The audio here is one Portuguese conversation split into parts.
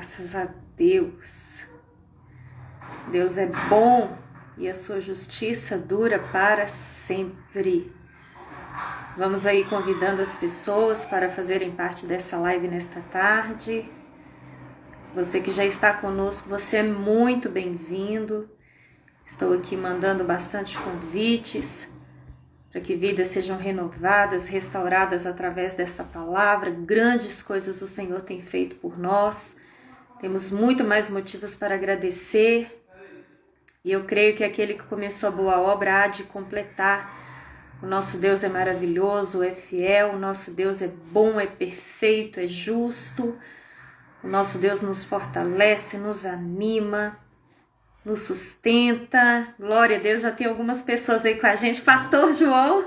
Graças a Deus. Deus é bom e a sua justiça dura para sempre. Vamos aí convidando as pessoas para fazerem parte dessa live nesta tarde. Você que já está conosco, você é muito bem-vindo. Estou aqui mandando bastante convites para que vidas sejam renovadas, restauradas através dessa palavra. Grandes coisas o Senhor tem feito por nós. Temos muito mais motivos para agradecer. E eu creio que aquele que começou a boa obra há de completar. O nosso Deus é maravilhoso, é fiel, o nosso Deus é bom, é perfeito, é justo. O nosso Deus nos fortalece, nos anima, nos sustenta. Glória a Deus, já tem algumas pessoas aí com a gente. Pastor João,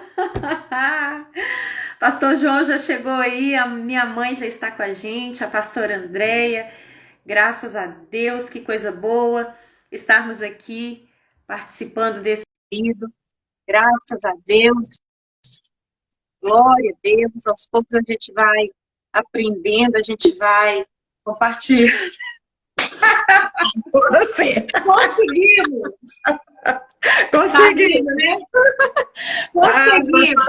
Pastor João já chegou aí, a minha mãe já está com a gente, a pastora Andréia. Graças a Deus, que coisa boa estarmos aqui participando desse vídeo. Graças a Deus, glória a Deus. Aos poucos a gente vai aprendendo, a gente vai compartilhando. Conseguimos! Conseguimos, né? Conseguimos!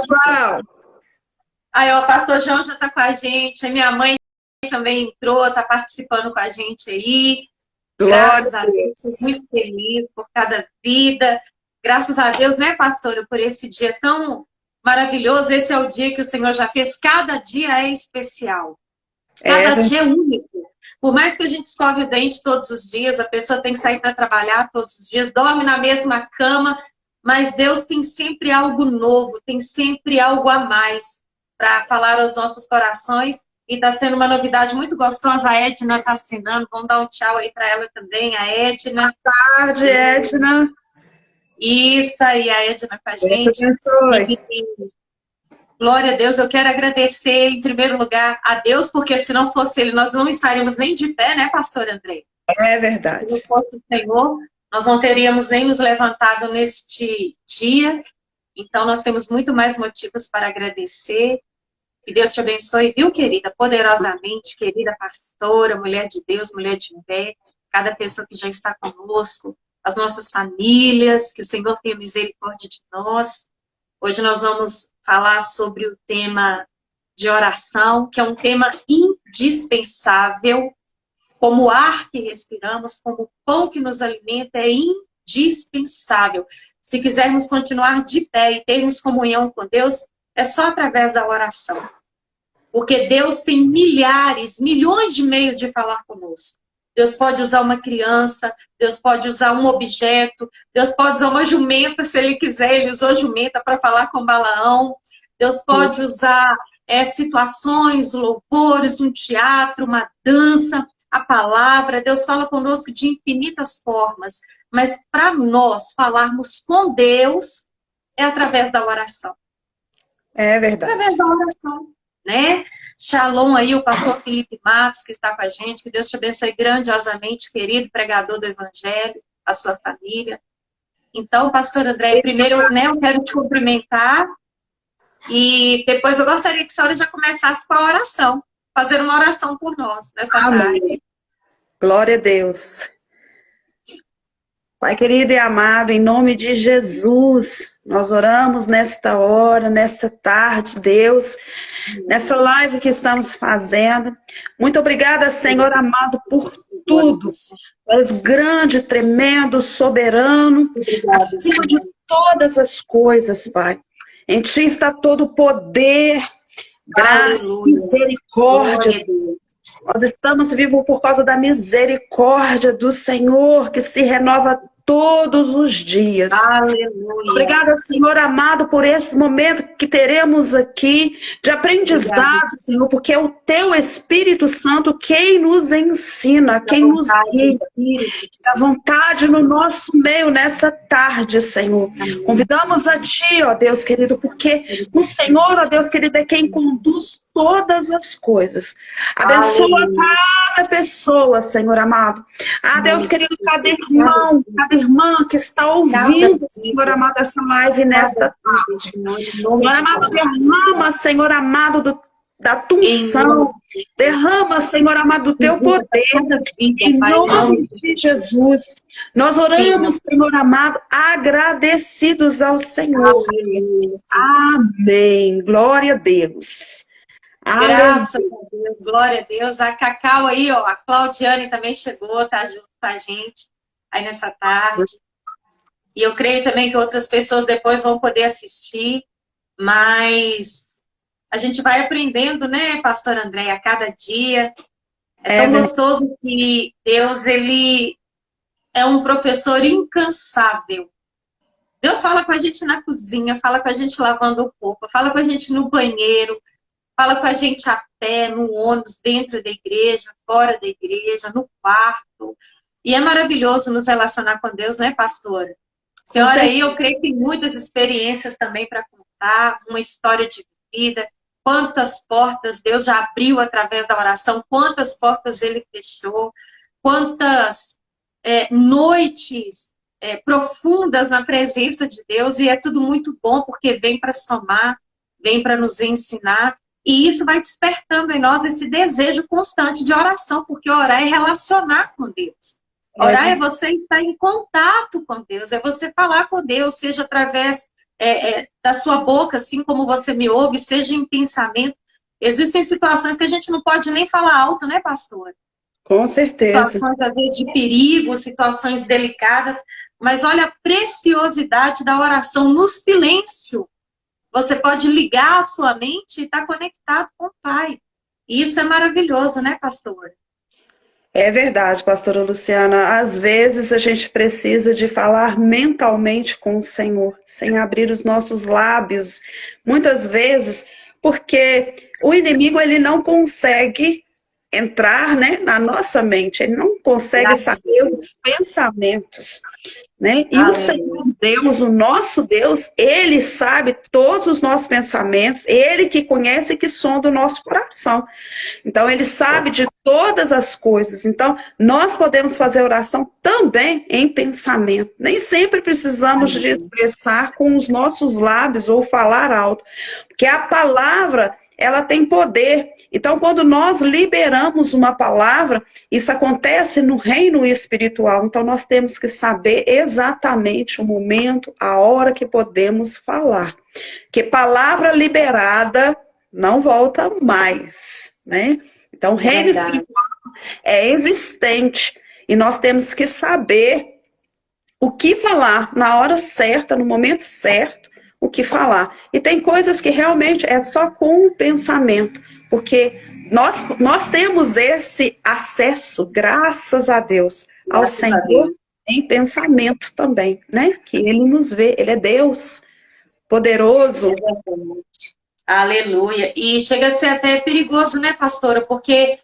Aí, ó, o pastor João já está com a gente, a minha mãe também entrou, está participando com a gente aí. Graças a Deus, estou muito feliz por cada vida. Graças a Deus, né, pastora, por esse dia tão maravilhoso. Esse é o dia que o Senhor já fez. Cada dia é especial. Cada dia é único. Por mais que a gente escove o dente todos os dias, a pessoa tem que sair para trabalhar todos os dias, dorme na mesma cama, mas Deus tem sempre algo novo, tem sempre algo a mais para falar aos nossos corações. E está sendo uma novidade muito gostosa. A Edna está assinando. Vamos dar um tchau aí para ela também, a Edna. Boa tarde, Edna. Isso aí, a Edna com a gente. Glória a Deus, eu quero agradecer em primeiro lugar a Deus, porque se não fosse Ele, nós não estaríamos nem de pé, né, pastor André? É verdade. Se não fosse o Senhor, nós não teríamos nem nos levantado neste dia. Então, nós temos muito mais motivos para agradecer. Que Deus te abençoe, viu, querida? Poderosamente, querida pastora, mulher de Deus, mulher de fé, cada pessoa que já está conosco, as nossas famílias, que o Senhor tenha misericórdia de nós. Hoje nós vamos falar sobre o tema de oração, que é um tema indispensável, como o ar que respiramos, como o pão que nos alimenta, é indispensável. Se quisermos continuar de pé e termos comunhão com Deus, é só através da oração. Porque Deus tem milhares, milhões de meios de falar conosco. Deus pode usar uma criança, Deus pode usar um objeto, Deus pode usar uma jumenta, se Ele quiser. Ele usou jumenta para falar com Balaão. Deus pode usar situações, louvores, um teatro, uma dança, a palavra. Deus fala conosco de infinitas formas. Mas para nós falarmos com Deus é através da oração. É verdade. Através da oração, né? Shalom aí, o pastor Felipe Matos, que está com a gente. Que Deus te abençoe grandiosamente, querido pregador do Evangelho, a sua família. Então, pastor André, primeiro, né, eu quero te cumprimentar. E depois eu gostaria que a senhora já começasse com a oração. Fazer uma oração por nós, nessa tarde. Glória a Deus. Pai querido e amado, em nome de Jesus, nós oramos nesta hora, nesta tarde, Deus, nessa live que estamos fazendo. Muito obrigada, Senhor amado, por tudo. Tu és grande, tremendo, soberano, acima de todas as coisas, Pai. Em Ti está todo o poder, graça, misericórdia. Nós estamos vivos por causa da misericórdia do Senhor, que se renova todos os dias. Aleluia. Obrigada, Senhor amado, por esse momento que teremos aqui de aprendizado, Senhor, porque é o Teu Espírito Santo quem nos ensina, quem nos guia. A vontade no nosso meio nessa tarde, Senhor. Convidamos a Ti, ó Deus querido, porque o Senhor, ó Deus querido, é quem conduz todas as coisas. Abençoa cada pessoa, Senhor amado. Ah, Deus querido, cada irmão, cada irmã que está ouvindo, Senhor amado, essa live nesta tarde. Senhor amado, derrama, Senhor amado, do da tua unção. Derrama, Senhor amado, o teu poder. Em nome de Jesus. Nós oramos, Senhor amado, agradecidos ao Senhor. Amém. Glória a Deus. Graças a Deus, glória a Deus. A Cacau aí, ó, a Claudiane também chegou, tá junto com a gente aí nessa tarde. E eu creio também que outras pessoas depois vão poder assistir, mas a gente vai aprendendo, né, pastor André, a cada dia. É tão gostoso que Deus, ele é um professor incansável. Deus fala com a gente na cozinha, fala com a gente lavando o corpo, fala com a gente no banheiro, fala com a gente a pé, no ônibus, dentro da igreja, fora da igreja, no quarto. E é maravilhoso nos relacionar com Deus, né, pastora? Senhora, aí eu creio que tem muitas experiências também para contar, uma história de vida, quantas portas Deus já abriu através da oração, quantas portas Ele fechou, quantas noites profundas na presença de Deus, e é tudo muito bom, porque vem para somar, vem para nos ensinar, e isso vai despertando em nós esse desejo constante de oração, porque orar é relacionar com Deus. Orar é você estar em contato com Deus, é você falar com Deus, seja através da sua boca, assim como você me ouve, seja em pensamento. Existem situações que a gente não pode nem falar alto, né, pastor? Com certeza. Situações, às vezes, de perigo, situações delicadas, mas olha a preciosidade da oração no silêncio. Você pode ligar a sua mente e estar conectado com o Pai. E isso é maravilhoso, né, pastor? É verdade, pastora Luciana. Às vezes a gente precisa de falar mentalmente com o Senhor, sem abrir os nossos lábios. Muitas vezes, porque o inimigo ele não consegue entrar, né, na nossa mente, ele não consegue saber os pensamentos. Né? E o Senhor Deus, o nosso Deus, Ele sabe todos os nossos pensamentos, Ele que conhece e que sonda o nosso coração. Então, Ele sabe de todas as coisas. Então, nós podemos fazer oração também em pensamento. Nem sempre precisamos de expressar com os nossos lábios ou falar alto, porque a palavra ela tem poder. Então, quando nós liberamos uma palavra, isso acontece no reino espiritual. Então, nós temos que saber exatamente o momento, a hora que podemos falar. Porque palavra liberada não volta mais, né? Então, o reino espiritual é existente. E nós temos que saber o que falar na hora certa, no momento certo, o que falar. E tem coisas que realmente é só com o pensamento, porque nós temos esse acesso, graças a Deus, ao Senhor em pensamento também, né? Que Ele nos vê, Ele é Deus poderoso. Aleluia. E chega a ser até perigoso, né, pastora? Porque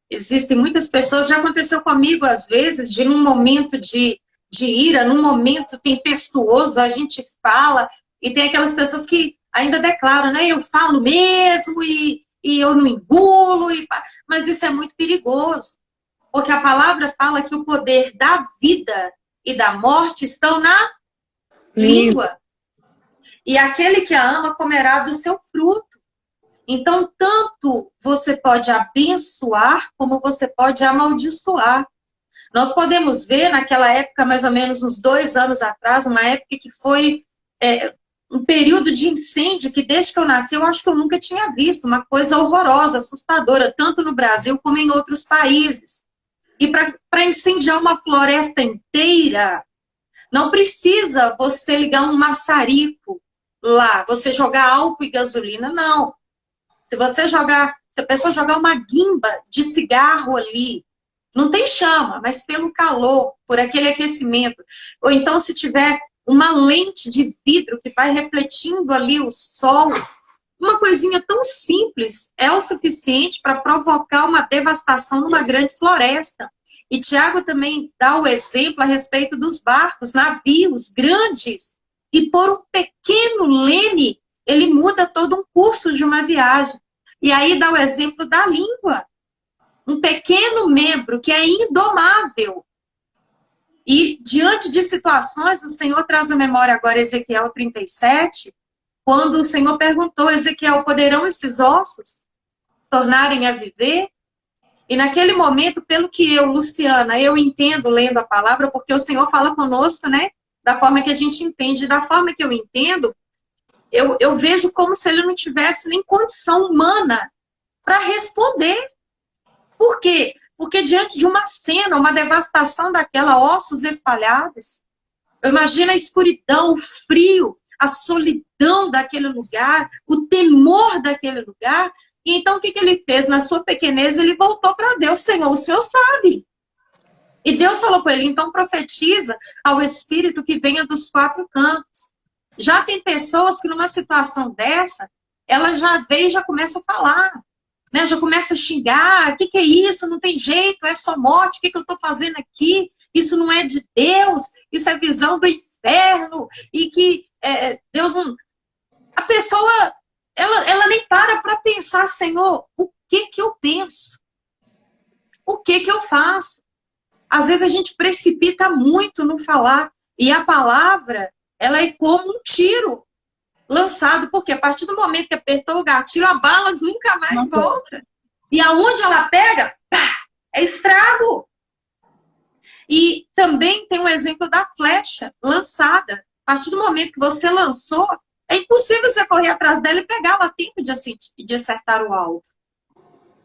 existem muitas pessoas, já aconteceu comigo às vezes, de num momento de ira, num momento tempestuoso, a gente fala, e tem aquelas pessoas que ainda declaram, né? Eu falo mesmo e eu não engulo, mas isso é muito perigoso, porque a palavra fala que o poder da vida e da morte estão na língua. E aquele que a ama comerá do seu fruto. Então, tanto você pode abençoar, como você pode amaldiçoar. Nós podemos ver naquela época, mais ou menos uns 2 anos atrás, uma época que foi um período de incêndio que desde que eu nasci, eu acho que eu nunca tinha visto. Uma coisa horrorosa, assustadora, tanto no Brasil como em outros países. E para incendiar uma floresta inteira, não precisa você ligar um maçarico lá, você jogar álcool e gasolina, não. Se a pessoa jogar uma guimba de cigarro ali, não tem chama, mas pelo calor, por aquele aquecimento. Ou então, se tiver uma lente de vidro que vai refletindo ali o sol, uma coisinha tão simples é o suficiente para provocar uma devastação numa grande floresta. E Tiago também dá o exemplo a respeito dos barcos, navios grandes. E por um pequeno leme, ele muda todo um curso de uma viagem. E aí dá o exemplo da língua. Um pequeno membro que é indomável. E diante de situações, o Senhor traz à memória agora Ezequiel 37, quando o Senhor perguntou a Ezequiel, poderão esses ossos tornarem a viver? E naquele momento, pelo que eu, Luciana, eu entendo lendo a palavra, porque o Senhor fala conosco, né? Da forma que a gente entende, da forma que eu entendo, eu vejo como se ele não tivesse nem condição humana para responder. Por quê? Porque diante de uma cena, uma devastação daquela, ossos espalhados, eu imagino a escuridão, o frio, a solidão daquele lugar, o temor daquele lugar. E então o que ele fez? Na sua pequenez, ele voltou para Deus. Senhor, o Senhor sabe. E Deus falou com ele, então profetiza ao Espírito que venha dos 4 cantos. Já tem pessoas que numa situação dessa, ela já vem e já começa a falar. Né? Já começa a xingar, o que é isso? Não tem jeito, é só morte, o que eu estou fazendo aqui? Isso não é de Deus, isso é visão do inferno, e que Deus não... A pessoa, ela nem para pensar, Senhor, o que eu penso? O que eu faço? Às vezes a gente precipita muito no falar, e a palavra, ela é como um tiro lançado, porque a partir do momento que apertou o gatilho, a bala nunca mais volta. E aonde ela pega, pá, é estrago. E também tem um exemplo da flecha lançada. A partir do momento que você lançou, é impossível você correr atrás dela e pegá-la a tempo de acertar o alvo.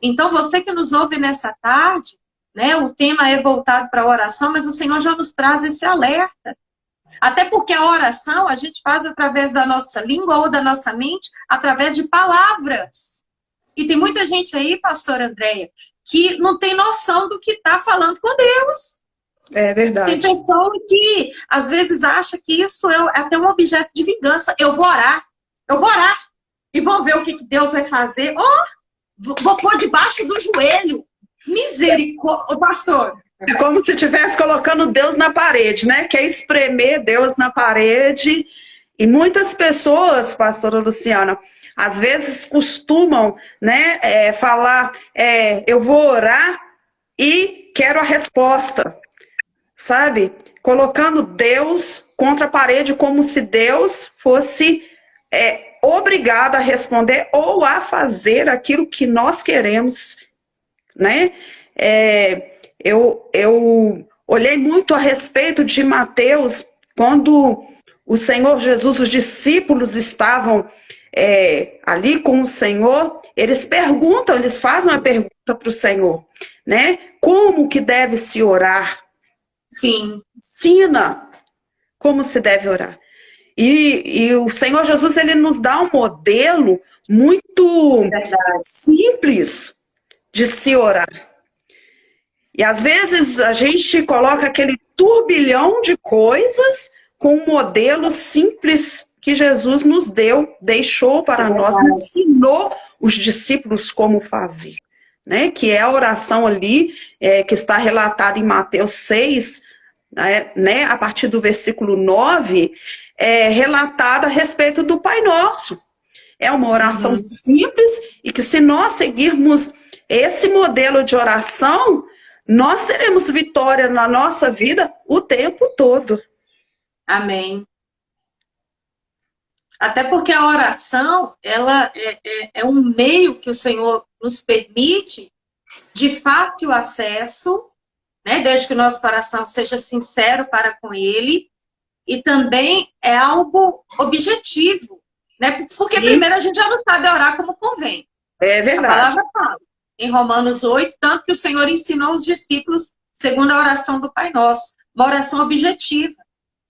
Então, você que nos ouve nessa tarde, né, o tema é voltado para a oração, mas o Senhor já nos traz esse alerta. Até porque a oração a gente faz através da nossa língua ou da nossa mente, através de palavras. E tem muita gente aí, pastora Andréia, que não tem noção do que está falando com Deus. É verdade. Tem pessoa que às vezes acha que isso é até um objeto de vingança. Eu vou orar. E vou ver o que Deus vai fazer. Vou pôr debaixo do joelho. Misericórdia, pastor. É como se estivesse colocando Deus na parede, né? Quer espremer Deus na parede. E muitas pessoas, pastora Luciana, às vezes costumam, né, falar, eu vou orar e quero a resposta, sabe? Colocando Deus contra a parede como se Deus fosse obrigado a responder ou a fazer aquilo que nós queremos, né? Eu olhei muito a respeito de Mateus, quando o Senhor Jesus, os discípulos estavam ali com o Senhor, eles fazem uma pergunta para o Senhor, né? Como que deve se orar? Sim. Ensina como se deve orar. E o Senhor Jesus, ele nos dá um modelo muito simples de se orar. E às vezes a gente coloca aquele turbilhão de coisas com um modelo simples que Jesus nos deixou para nós, ensinou os discípulos como fazer, né? Que é a oração ali, que está relatada em Mateus 6, né? A partir do versículo 9, relatada a respeito do Pai Nosso. É uma oração simples e que se nós seguirmos esse modelo de oração, nós teremos vitória na nossa vida o tempo todo. Amém. Até porque a oração, ela é um meio que o Senhor nos permite de fácil acesso, né? Desde que o nosso coração seja sincero para com Ele, e também é algo objetivo, né? Porque primeiro a gente já não sabe orar como convém. É verdade. A palavra fala. Em Romanos 8, tanto que o Senhor ensinou os discípulos segundo a oração do Pai Nosso, uma oração objetiva,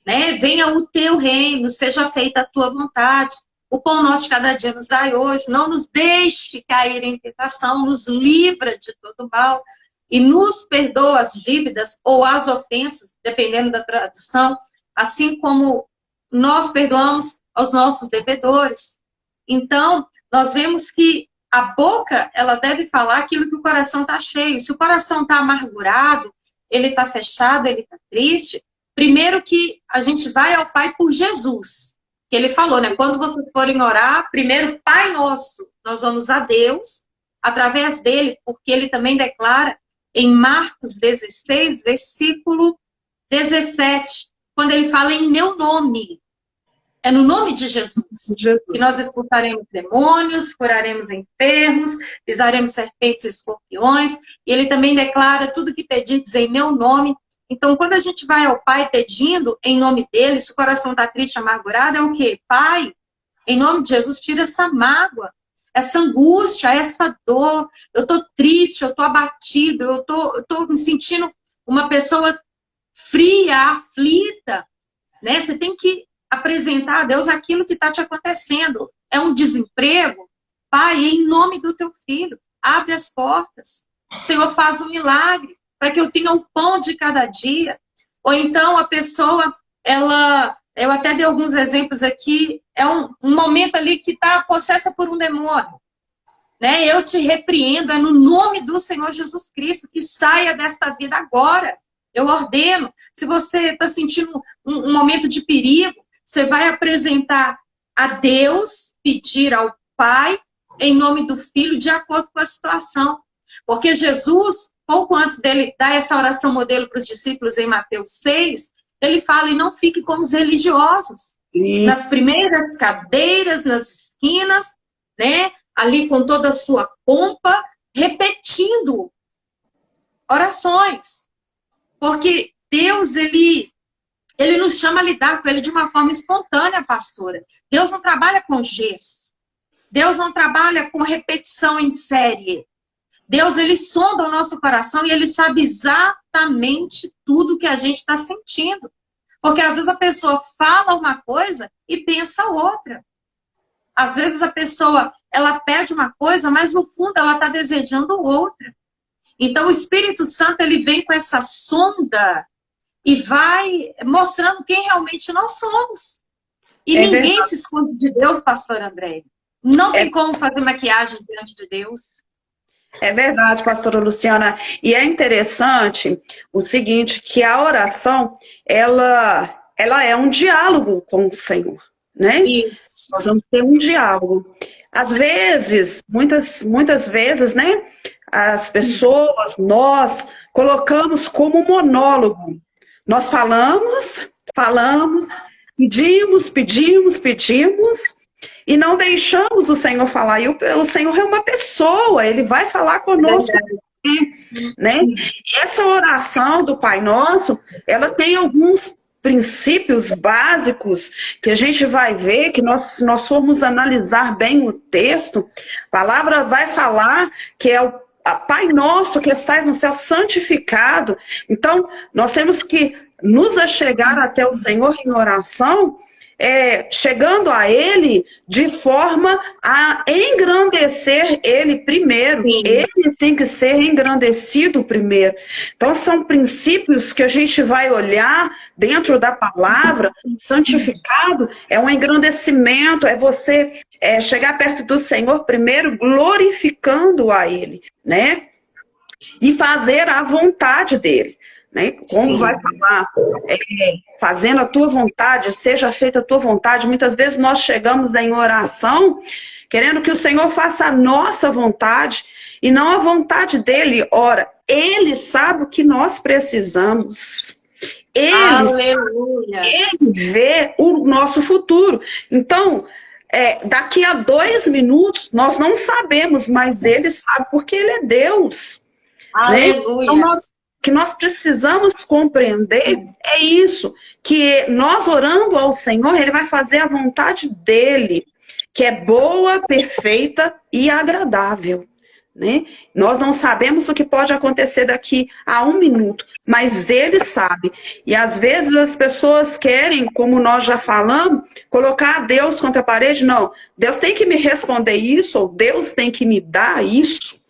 né? Venha o teu reino, seja feita a tua vontade, o pão nosso de cada dia nos dai hoje, não nos deixe cair em tentação, nos livra de todo mal e nos perdoa as dívidas ou as ofensas, dependendo da tradução, assim como nós perdoamos aos nossos devedores. Então, nós vemos que a boca, ela deve falar aquilo que o coração está cheio. Se o coração está amargurado, ele está fechado, ele está triste, primeiro que a gente vai ao Pai por Jesus. Que ele falou, né? Quando vocês forem orar, primeiro, Pai Nosso, nós vamos a Deus, através dele, porque ele também declara em Marcos 16, versículo 17, quando ele fala em meu nome. É no nome de Jesus Jesus. que nós expulsaremos demônios, curaremos enfermos, pisaremos serpentes e escorpiões. E ele também declara tudo que pedides em meu nome. Então, quando a gente vai ao Pai pedindo em nome dele, se o coração está triste, amargurado, é o quê? Pai, em nome de Jesus, tira essa mágoa, essa angústia, essa dor. Eu estou triste, eu estou abatido, eu tô me sentindo uma pessoa fria, aflita. Né? Você tem que apresentar a Deus aquilo que está te acontecendo. É um desemprego? Pai, em nome do teu filho, abre as portas. Senhor, faz um milagre para que eu tenha um pão de cada dia. Ou então a pessoa, eu até dei alguns exemplos aqui, é um momento ali que está possessa por um demônio. Né? Eu te repreendo, é no nome do Senhor Jesus Cristo, que saia desta vida agora. Eu ordeno. Se você está sentindo um momento de perigo, você vai apresentar a Deus, pedir ao Pai, em nome do Filho, de acordo com a situação. Porque Jesus, pouco antes dele dar essa oração modelo para os discípulos em Mateus 6, ele fala, e não fique como os religiosos. Sim. Nas primeiras cadeiras, nas esquinas, né? Ali com toda a sua pompa, repetindo orações. Porque Deus, ele nos chama a lidar com ele de uma forma espontânea, pastora. Deus não trabalha com gesso. Deus não trabalha com repetição em série. Deus, ele sonda o nosso coração e ele sabe exatamente tudo que a gente está sentindo. Porque às vezes a pessoa fala uma coisa e pensa outra. Às vezes a pessoa, ela pede uma coisa, mas no fundo ela está desejando outra. Então o Espírito Santo, ele vem com essa sonda e vai mostrando quem realmente nós somos. E ninguém verdade. Se esconde de Deus, pastor André. Não tem como fazer maquiagem diante de Deus. É verdade, pastora Luciana. E é interessante o seguinte, que a oração, ela é um diálogo com o Senhor, né? Isso. Nós vamos ter um diálogo. Às vezes, muitas vezes, né? As pessoas, nós colocamos como monólogo. Nós falamos, pedimos, e não deixamos o Senhor falar. E o Senhor é uma pessoa, ele vai falar conosco. Né? E essa oração do Pai Nosso, ela tem alguns princípios básicos que a gente vai ver, que nós formos analisar bem o texto, a palavra vai falar que é o Pai Nosso que estás no céu, santificado. Então, nós temos que nos achegar até o Senhor em oração, chegando a Ele de forma a engrandecer Ele primeiro. Sim. Ele tem que ser engrandecido primeiro. Então, são princípios que a gente vai olhar dentro da palavra. Santificado é um engrandecimento, é você chegar perto do Senhor primeiro, glorificando a Ele, né? E fazer a vontade dEle. Né? Como Sim. vai falar, fazendo a tua vontade, seja feita a tua vontade. Muitas vezes nós chegamos em oração querendo que o Senhor faça a nossa vontade e não a vontade dele. Ora, ele sabe o que nós precisamos. Ele vê o nosso futuro. Então, daqui a 2 minutos, nós não sabemos, mas ele sabe, porque ele é Deus. Aleluia. Né? Então, que nós precisamos compreender é isso, que nós orando ao Senhor, Ele vai fazer a vontade dEle, que é boa, perfeita e agradável. Né? Nós não sabemos o que pode acontecer daqui a 1 minuto, mas Ele sabe. E às vezes as pessoas querem, como nós já falamos, colocar Deus contra a parede. Não, Deus tem que me responder isso, ou Deus tem que me dar isso,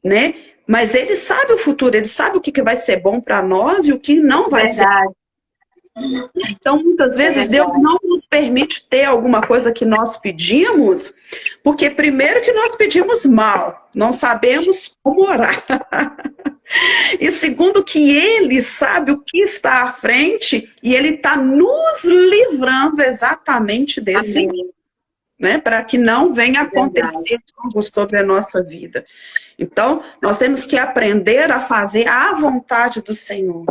né? Mas ele sabe o futuro, ele sabe o que vai ser bom para nós e o que não vai ser. Então, muitas vezes, Deus não nos permite ter alguma coisa que nós pedimos, porque primeiro que nós pedimos mal, não sabemos como orar. E segundo que ele sabe o que está à frente e ele está nos livrando exatamente desse mal, né? Para que não venha acontecer algo sobre a nossa vida. Então, nós temos que aprender a fazer a vontade do Senhor.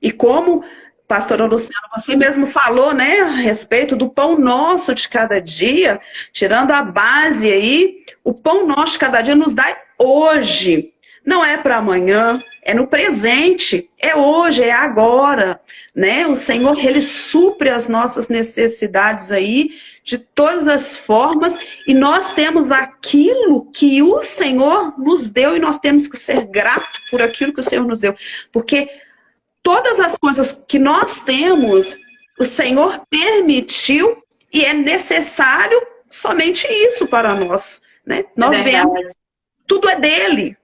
E como Pastora Luciana, você mesmo falou, né, a respeito do pão nosso de cada dia, tirando a base aí, o pão nosso de cada dia nos dá hoje. Não é para amanhã, é no presente, é hoje, é agora, né? O Senhor, Ele supre as nossas necessidades aí de todas as formas e nós temos aquilo que o Senhor nos deu e nós temos que ser gratos por aquilo que o Senhor nos deu, porque todas as coisas que nós temos, o Senhor permitiu e é necessário somente isso para nós, né? Nós vemos, tudo é dele,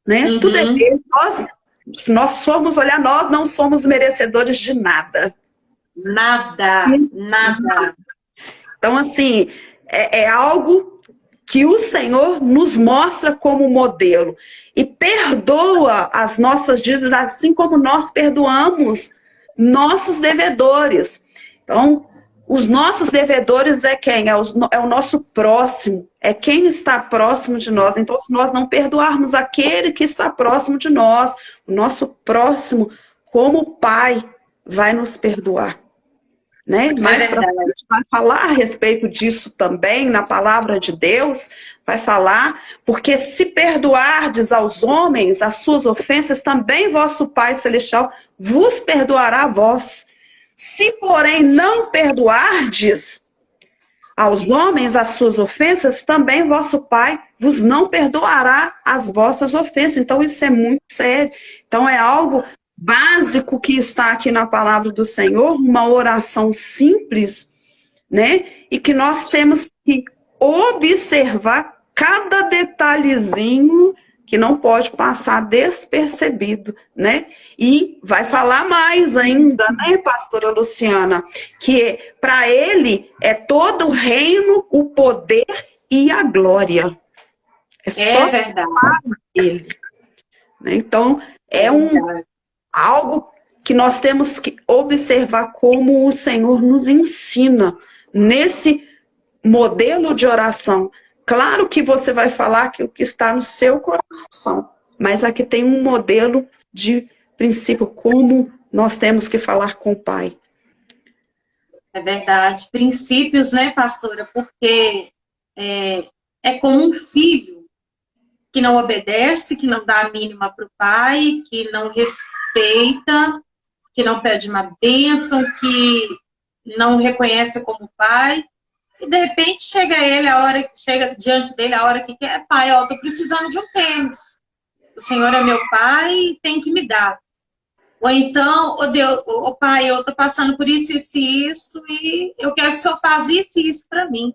né? Uhum. Tudo é dele. Nós somos, olha, nós não somos merecedores de nada. Nada, nada. Então, assim, é algo que o Senhor nos mostra como modelo e perdoa as nossas dívidas assim como nós perdoamos nossos devedores. Então, os nossos devedores é quem? É o nosso próximo, é quem está próximo de nós. Então, se nós não perdoarmos aquele que está próximo de nós, o nosso próximo, como o Pai, vai nos perdoar. Né? Mais pra frente a gente vai falar a respeito disso também na palavra de Deus, vai falar, porque se perdoardes aos homens as suas ofensas, também vosso Pai Celestial vos perdoará a vós. Se, porém, não perdoardes aos homens as suas ofensas, também vosso Pai vos não perdoará as vossas ofensas. Então, isso é muito sério. Então, é algo básico que está aqui na palavra do Senhor, uma oração simples, né? E que nós temos que observar cada detalhezinho que não pode passar despercebido, né? E vai falar mais ainda, né, pastora Luciana, que para ele é todo o reino, o poder e a glória. É só verdade. Para ele. Então, algo que nós temos que observar como o Senhor nos ensina nesse modelo de oração. Claro que você vai falar aquilo que está no seu coração, mas aqui tem um modelo de princípio, como nós temos que falar com o Pai. É verdade. Princípios, né, pastora? Porque é como um filho que não obedece, que não dá a mínima para o pai, que não respeita, que não pede uma bênção, que não reconhece como pai. E de repente chega diante dele a hora que quer, pai, ó, tô precisando de um tênis. O Senhor é meu pai e tem que me dar. Ou então, Deus, pai, eu tô passando por isso, isso e isso, e eu quero que o Senhor faça isso e isso para mim.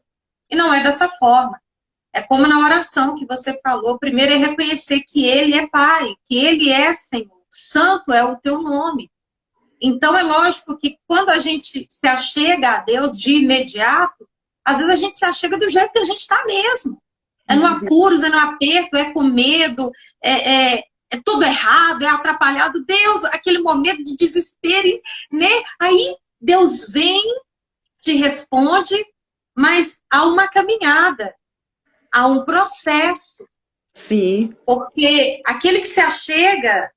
E não é dessa forma. É como na oração que você falou, primeiro é reconhecer que Ele é Pai, que Ele é Senhor. Santo é o teu nome. Então é lógico que quando a gente se achega a Deus de imediato, às vezes a gente se achega do jeito que a gente está mesmo. É no apuros, é no aperto, é com medo, é tudo errado, é atrapalhado. Deus, aquele momento de desespero, né? Aí Deus vem, te responde, mas há uma caminhada, há um processo. Sim. Porque aquele que se achega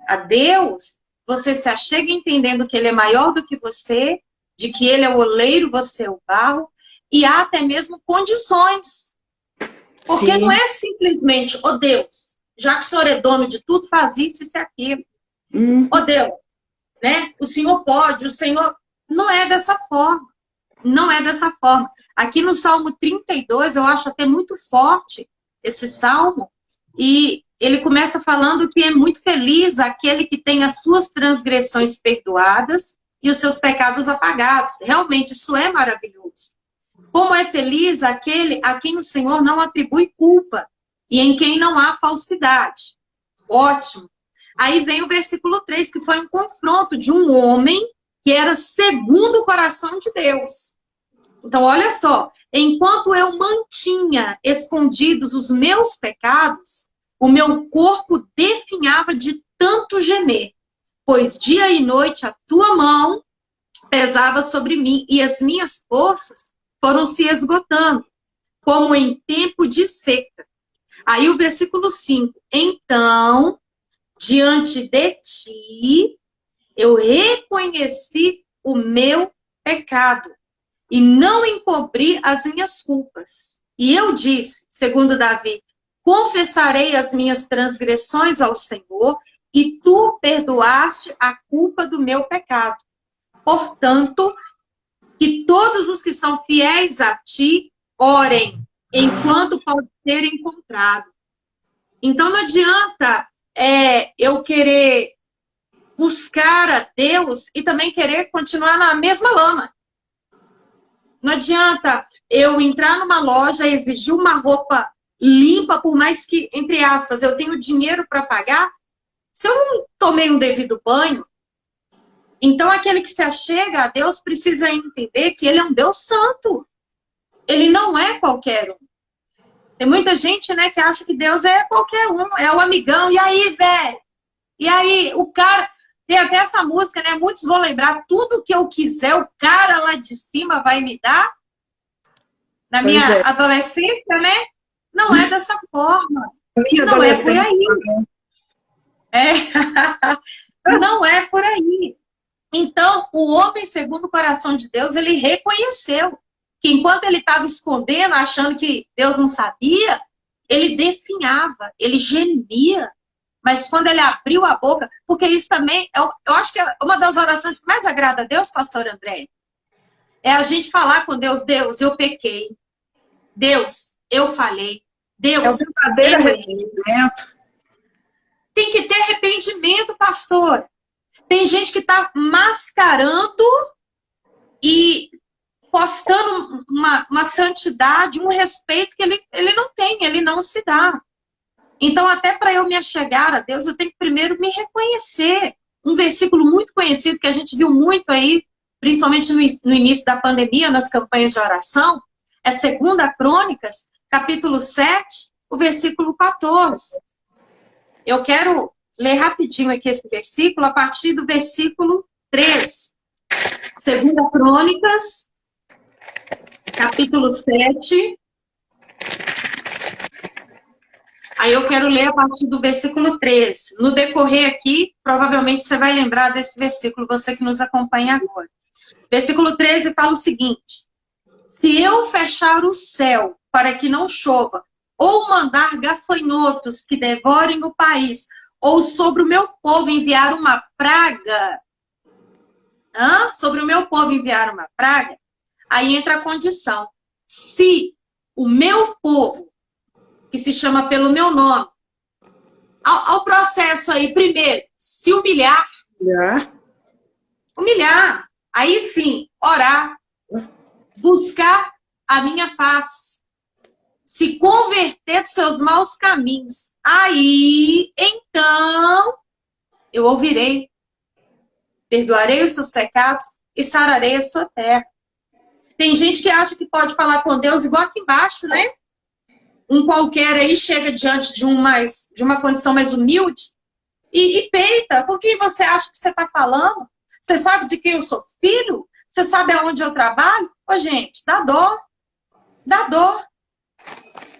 a Deus, você se achega entendendo que Ele é maior do que você, de que Ele é o oleiro, você é o barro, e há até mesmo condições. Porque não é simplesmente, Deus, já que o Senhor é dono de tudo, faz isso e aquilo. Deus, né? O Senhor pode, o Senhor... Não é dessa forma. Não é dessa forma. Aqui no Salmo 32, eu acho até muito forte esse salmo, e ele começa falando que é muito feliz aquele que tem as suas transgressões perdoadas e os seus pecados apagados. Realmente, isso é maravilhoso. Como é feliz aquele a quem o Senhor não atribui culpa e em quem não há falsidade. Ótimo. Aí vem o versículo 3, que foi um confronto de um homem que era segundo o coração de Deus. Então, olha só. Enquanto eu mantinha escondidos os meus pecados, o meu corpo definhava de tanto gemer, pois dia e noite a tua mão pesava sobre mim e as minhas forças foram se esgotando, como em tempo de seca. Aí o versículo 5. Então, diante de ti, Eu reconheci o meu pecado e não encobri as minhas culpas. E eu disse, segundo Davi, confessarei as minhas transgressões ao Senhor e tu perdoaste a culpa do meu pecado. Portanto, que todos os que são fiéis a ti orem enquanto pode ser encontrado. Então não adianta eu querer buscar a Deus e também querer continuar na mesma lama. Não adianta eu entrar numa loja e exigir uma roupa limpa, por mais que, entre aspas, eu tenho dinheiro para pagar, se eu não tomei um devido banho. Então, aquele que se achega a Deus precisa entender que ele é um Deus santo. Ele não é qualquer um. Tem muita gente, né, que acha que Deus é qualquer um, é o amigão. E aí, velho? E aí, o cara... Tem até essa música, né? Muitos vão lembrar, tudo que eu quiser, o cara lá de cima vai me dar. Na minha adolescência, né? Não é dessa forma. Não é por aí. Não é por aí. Então, o homem, segundo o coração de Deus, ele reconheceu que enquanto ele estava escondendo, achando que Deus não sabia, ele definhava, ele gemia. Mas quando ele abriu a boca, porque isso também, eu acho que é uma das orações que mais agrada a Deus, pastor André, é a gente falar com Deus, Deus, eu pequei. Deus, eu falei. Deus, é o verdadeiro arrependimento. Tem que ter arrependimento, pastor. Tem gente que está mascarando e postando uma santidade, um respeito que ele não tem, ele não se dá. Então, até para eu me achegar a Deus, eu tenho que primeiro me reconhecer. Um versículo muito conhecido, que a gente viu muito aí, principalmente no início da pandemia, nas campanhas de oração, é 2 Crônicas, capítulo 7, o versículo 14. Eu quero ler rapidinho aqui esse versículo, a partir do versículo 13. 2 Crônicas, capítulo 7. Aí eu quero ler a partir do versículo 13. No decorrer aqui, provavelmente você vai lembrar desse versículo, você que nos acompanha agora. Versículo 13 fala o seguinte: se eu fechar o céu para que não chova, ou mandar gafanhotos que devorem o país, ou sobre o meu povo enviar uma praga, sobre o meu povo enviar uma praga, aí entra a condição. Se o meu povo, que se chama pelo meu nome, ao processo aí, primeiro, se humilhar, aí sim, orar, buscar a minha face, se converter dos seus maus caminhos, aí, então, eu ouvirei, perdoarei os seus pecados e sararei a sua terra. Tem gente que acha que pode falar com Deus igual aqui embaixo, né? Um qualquer aí chega diante de uma condição mais humilde e peita. Com quem você acha que você está falando? Você sabe de quem eu sou filho? Você sabe aonde eu trabalho? Ô, gente, dá dó. Dá dó.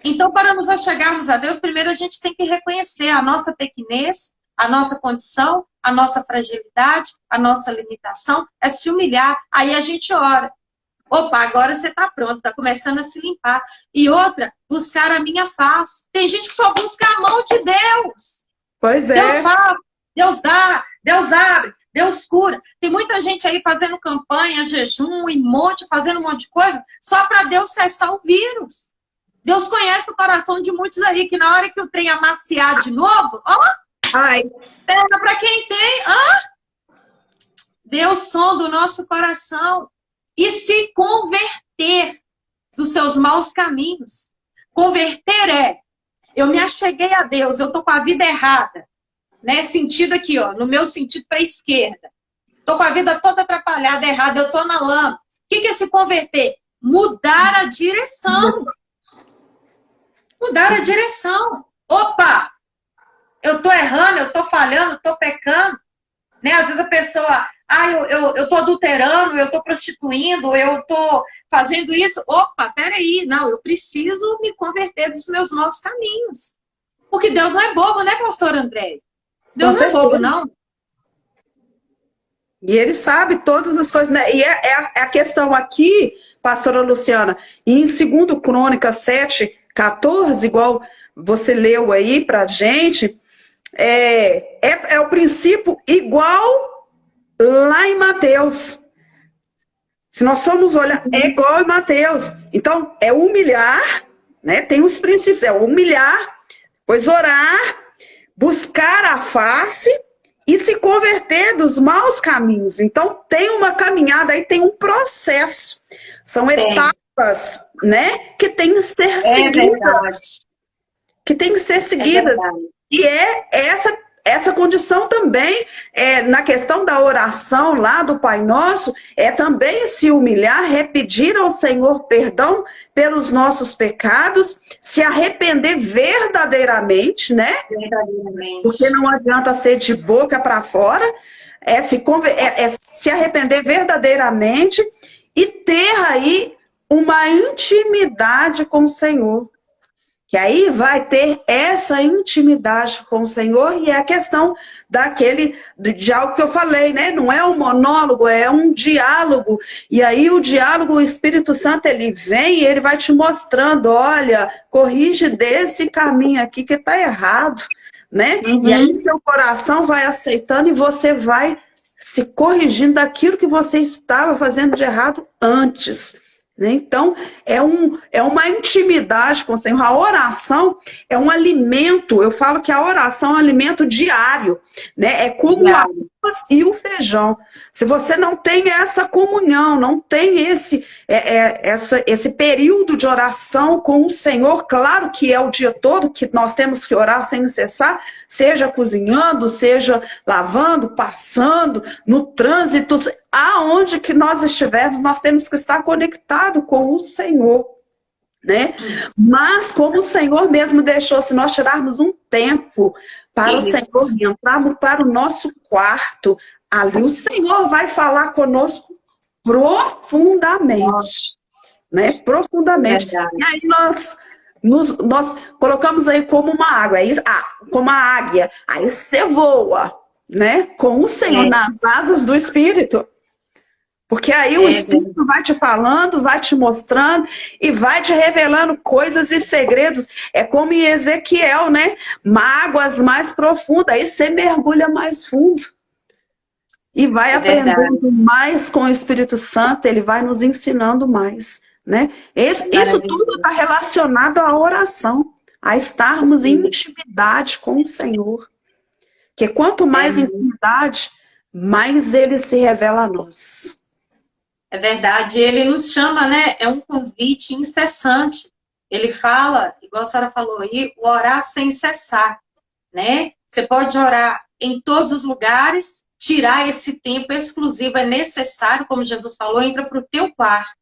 Então, para nos achegarmos a Deus, primeiro a gente tem que reconhecer a nossa pequenez, a nossa condição, a nossa fragilidade, a nossa limitação, é se humilhar. Aí a gente ora. Opa, agora você está pronto, está começando a se limpar. E outra, buscar a minha face. Tem gente que só busca a mão de Deus. Pois é. Deus fala, Deus dá, Deus abre, Deus cura. Tem muita gente aí fazendo campanha, jejum, fazendo um monte de coisa, só para Deus cessar o vírus. Deus conhece o coração de muitos aí, que na hora que o trem amaciar de novo, pega para quem tem, Deus sonda o nosso coração. E se converter dos seus maus caminhos. Converter eu me acheguei a Deus, eu tô com a vida errada. Né? Sentido aqui, no meu sentido para a esquerda. Tô com a vida toda atrapalhada, errada, eu tô na lama. O que é se converter? Mudar a direção. Mudar a direção. Opa! Eu tô errando, eu tô falhando, eu tô pecando. Né? Às vezes a pessoa... eu tô adulterando, eu tô prostituindo, eu tô fazendo isso. Opa, peraí, não, eu preciso me converter dos meus maus caminhos. Porque Deus não é bobo, né, pastor André? Deus não é bobo, não. E ele sabe todas as coisas, né? E é a questão aqui, pastora Luciana, em 2 Crônicas 7:14, igual você leu aí pra gente, é o princípio igual lá em Mateus. Se nós formos olhar, é igual em Mateus. Então, é humilhar, né? Tem os princípios, é humilhar, pois orar, buscar a face e se converter dos maus caminhos. Então, tem uma caminhada aí, tem um processo. São etapas, né? Que tem que ser seguidas. Que tem que ser seguidas. E essa condição também, na questão da oração lá do Pai Nosso, é também se humilhar, pedir ao Senhor perdão pelos nossos pecados, se arrepender verdadeiramente, né? Verdadeiramente. Porque não adianta ser de boca para fora, se arrepender verdadeiramente e ter aí uma intimidade com o Senhor. Que aí vai ter essa intimidade com o Senhor, e é a questão de algo que eu falei, né? Não é um monólogo, é um diálogo. E aí o diálogo, o Espírito Santo, ele vem e ele vai te mostrando, olha, corrige desse caminho aqui que está errado, né? Uhum. E aí seu coração vai aceitando e você vai se corrigindo daquilo que você estava fazendo de errado antes. Então, é uma intimidade com o Senhor. A oração é um alimento, eu falo que a oração é um alimento diário, né? É como o arroz e o feijão. Se você não tem essa comunhão, não tem esse período de oração com o Senhor, claro que é o dia todo que nós temos que orar sem cessar, seja cozinhando, seja lavando, passando, no trânsito, aonde que nós estivermos, nós temos que estar conectado com o Senhor, né? Mas como o Senhor mesmo deixou, se nós tirarmos um tempo para o Senhor e entrarmos para o nosso quarto, ali o Senhor vai falar conosco profundamente, né? Profundamente. E aí nós colocamos aí como uma água, como a águia, aí você voa, né? Com o Senhor nas asas do Espírito. Porque aí o Espírito vai te falando, vai te mostrando e vai te revelando coisas e segredos. É como em Ezequiel, né? Mágoas mais profundas. Aí você mergulha mais fundo. E vai aprendendo mais com o Espírito Santo, ele vai nos ensinando mais, né? Isso tudo está relacionado à oração, a estarmos em intimidade com o Senhor. Porque quanto mais intimidade, mais ele se revela a nós. É verdade, ele nos chama, né? É um convite incessante. Ele fala, igual a senhora falou aí, o orar sem cessar, né? Você pode orar em todos os lugares, tirar esse tempo exclusivo é necessário, como Jesus falou, entra para o teu quarto.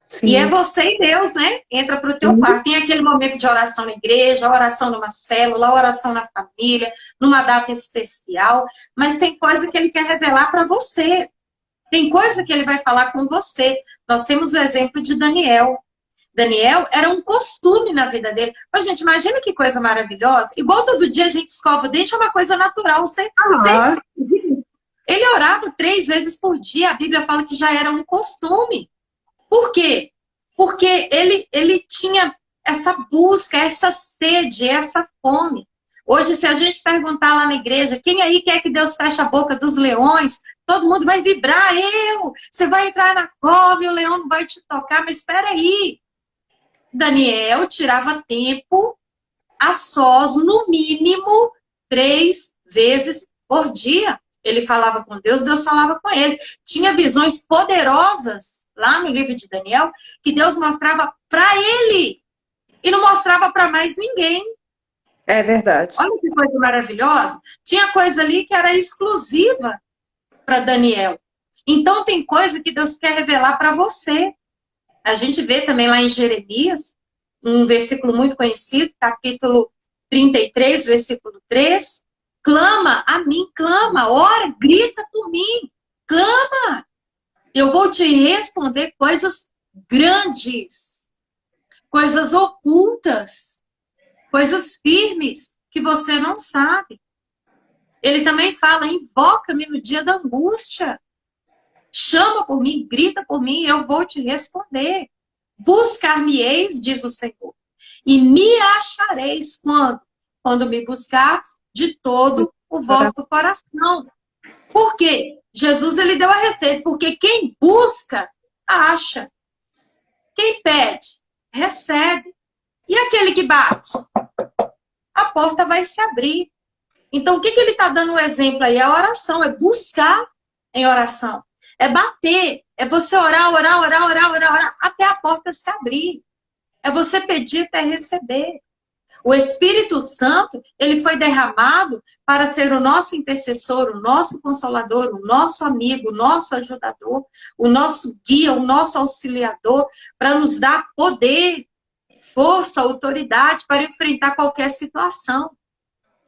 Sim. E é você e Deus, né? Entra para o teu quarto. Tem aquele momento de oração na igreja, oração numa célula, oração na família, numa data especial, mas tem coisa que ele quer revelar para você. Tem coisa que ele vai falar com você. Nós temos o exemplo de Daniel. Daniel era um costume na vida dele. Mas, gente, imagina que coisa maravilhosa. Igual todo dia a gente escova o dente, é uma coisa natural. Ele orava 3 vezes por dia. A Bíblia fala que já era um costume. Por quê? Porque ele tinha essa busca, essa sede, essa fome. Hoje, se a gente perguntar lá na igreja, quem aí quer que Deus feche a boca dos leões? Todo mundo vai vibrar, você vai entrar na cova e o leão não vai te tocar, mas espera aí. Daniel tirava tempo a sós, no mínimo, 3 vezes por dia. Ele falava com Deus, Deus falava com ele. Tinha visões poderosas lá no livro de Daniel, que Deus mostrava para ele e não mostrava para mais ninguém. É verdade. Olha que coisa maravilhosa. Tinha coisa ali que era exclusiva para Daniel. Então tem coisa que Deus quer revelar para você. A gente vê também lá em Jeremias, um versículo muito conhecido, capítulo 33, versículo 3. Clama a mim, clama, ora, grita por mim, clama. Eu vou te responder coisas grandes, coisas ocultas, coisas firmes que você não sabe. Ele também fala, invoca-me no dia da angústia. chama por mim, grita por mim, eu vou te responder. Buscar-me-eis, diz o Senhor, e me achareis quando? Quando me buscares de todo o vosso coração. Por quê? Jesus, ele deu a receita, porque quem busca, acha. Quem pede, recebe. E aquele que bate? A porta vai se abrir. Então, o que ele está dando um exemplo aí? É a oração, é buscar em oração. É bater, é você orar, até a porta se abrir. É você pedir até receber. O Espírito Santo, ele foi derramado para ser o nosso intercessor, o nosso consolador, o nosso amigo, o nosso ajudador, o nosso guia, o nosso auxiliador, para nos dar poder, força, autoridade para enfrentar qualquer situação.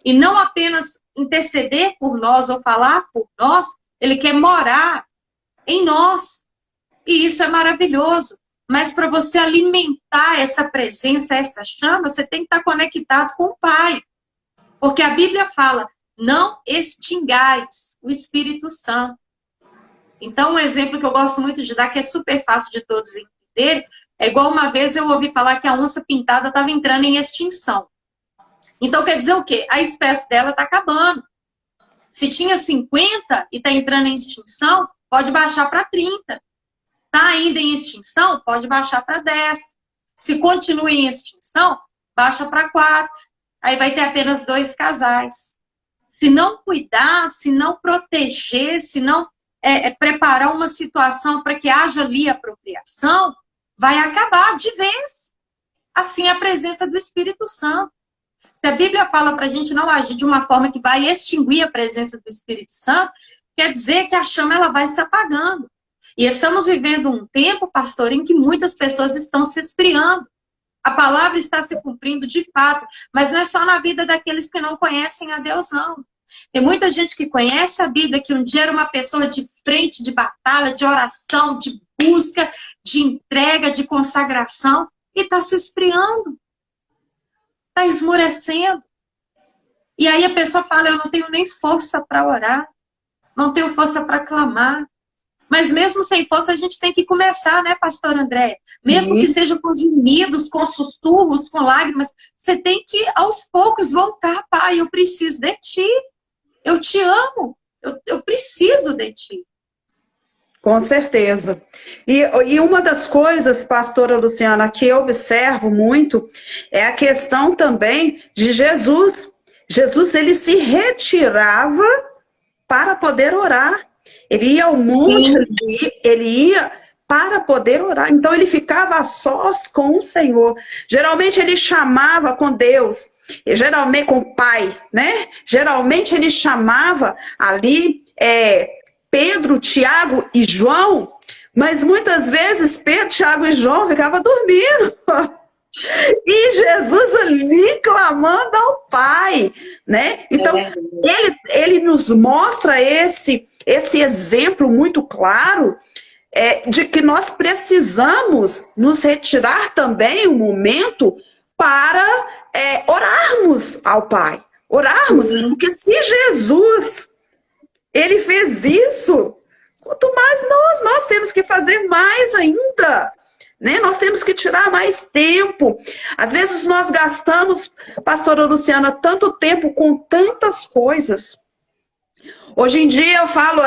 E não apenas interceder por nós ou falar por nós, ele quer morar em nós. E isso é maravilhoso. Mas para você alimentar essa presença, essa chama, você tem que estar conectado com o Pai. Porque a Bíblia fala, não extingais o Espírito Santo. Então, um exemplo que eu gosto muito de dar, que é super fácil de todos entenderem, é igual uma vez eu ouvi falar que a onça pintada estava entrando em extinção. Então, quer dizer o quê? A espécie dela está acabando. Se tinha 50 e está entrando em extinção, pode baixar para 30. Está ainda em extinção, pode baixar para 10. Se continua em extinção, baixa para 4. Aí vai ter apenas 2 casais. Se não cuidar, se não proteger, se não preparar uma situação para que haja ali apropriação, vai acabar de vez. Assim é a presença do Espírito Santo. Se a Bíblia fala para a gente não agir de uma forma que vai extinguir a presença do Espírito Santo, quer dizer que a chama ela vai se apagando. E estamos vivendo um tempo, pastor, em que muitas pessoas estão se esfriando. A palavra está se cumprindo de fato, mas não é só na vida daqueles que não conhecem a Deus, não. Tem muita gente que conhece a Bíblia, que um dia era uma pessoa de frente, de batalha, de oração, de busca, de entrega, de consagração, e está se esfriando. Está esmorecendo. E aí a pessoa fala, eu não tenho nem força para orar, não tenho força para clamar. Mas mesmo sem força, a gente tem que começar, né, pastor André? Mesmo que seja com gemidos, com sussurros, com lágrimas, você tem que, aos poucos, voltar. Pai, eu preciso de ti. Eu te amo. Eu preciso de ti. Com certeza. E uma das coisas, pastora Luciana, que eu observo muito, é a questão também de Jesus. Jesus, ele se retirava para poder orar. Ele ia ao monte, ele ia para poder orar. Então, ele ficava a sós com o Senhor. Geralmente, ele chamava com Deus, geralmente com o Pai, né? Geralmente, ele chamava ali Pedro, Tiago e João, mas muitas vezes Pedro, Tiago e João ficavam dormindo. E Jesus ali clamando ao Pai, né? Então, ele nos mostra esse exemplo muito claro de que nós precisamos nos retirar também um momento para orarmos ao Pai. Orarmos, porque se Jesus, ele fez isso, quanto mais nós temos que fazer mais ainda. Né? Nós temos que tirar mais tempo. Às vezes nós gastamos, pastora Luciana, tanto tempo com tantas coisas. Hoje em dia eu falo,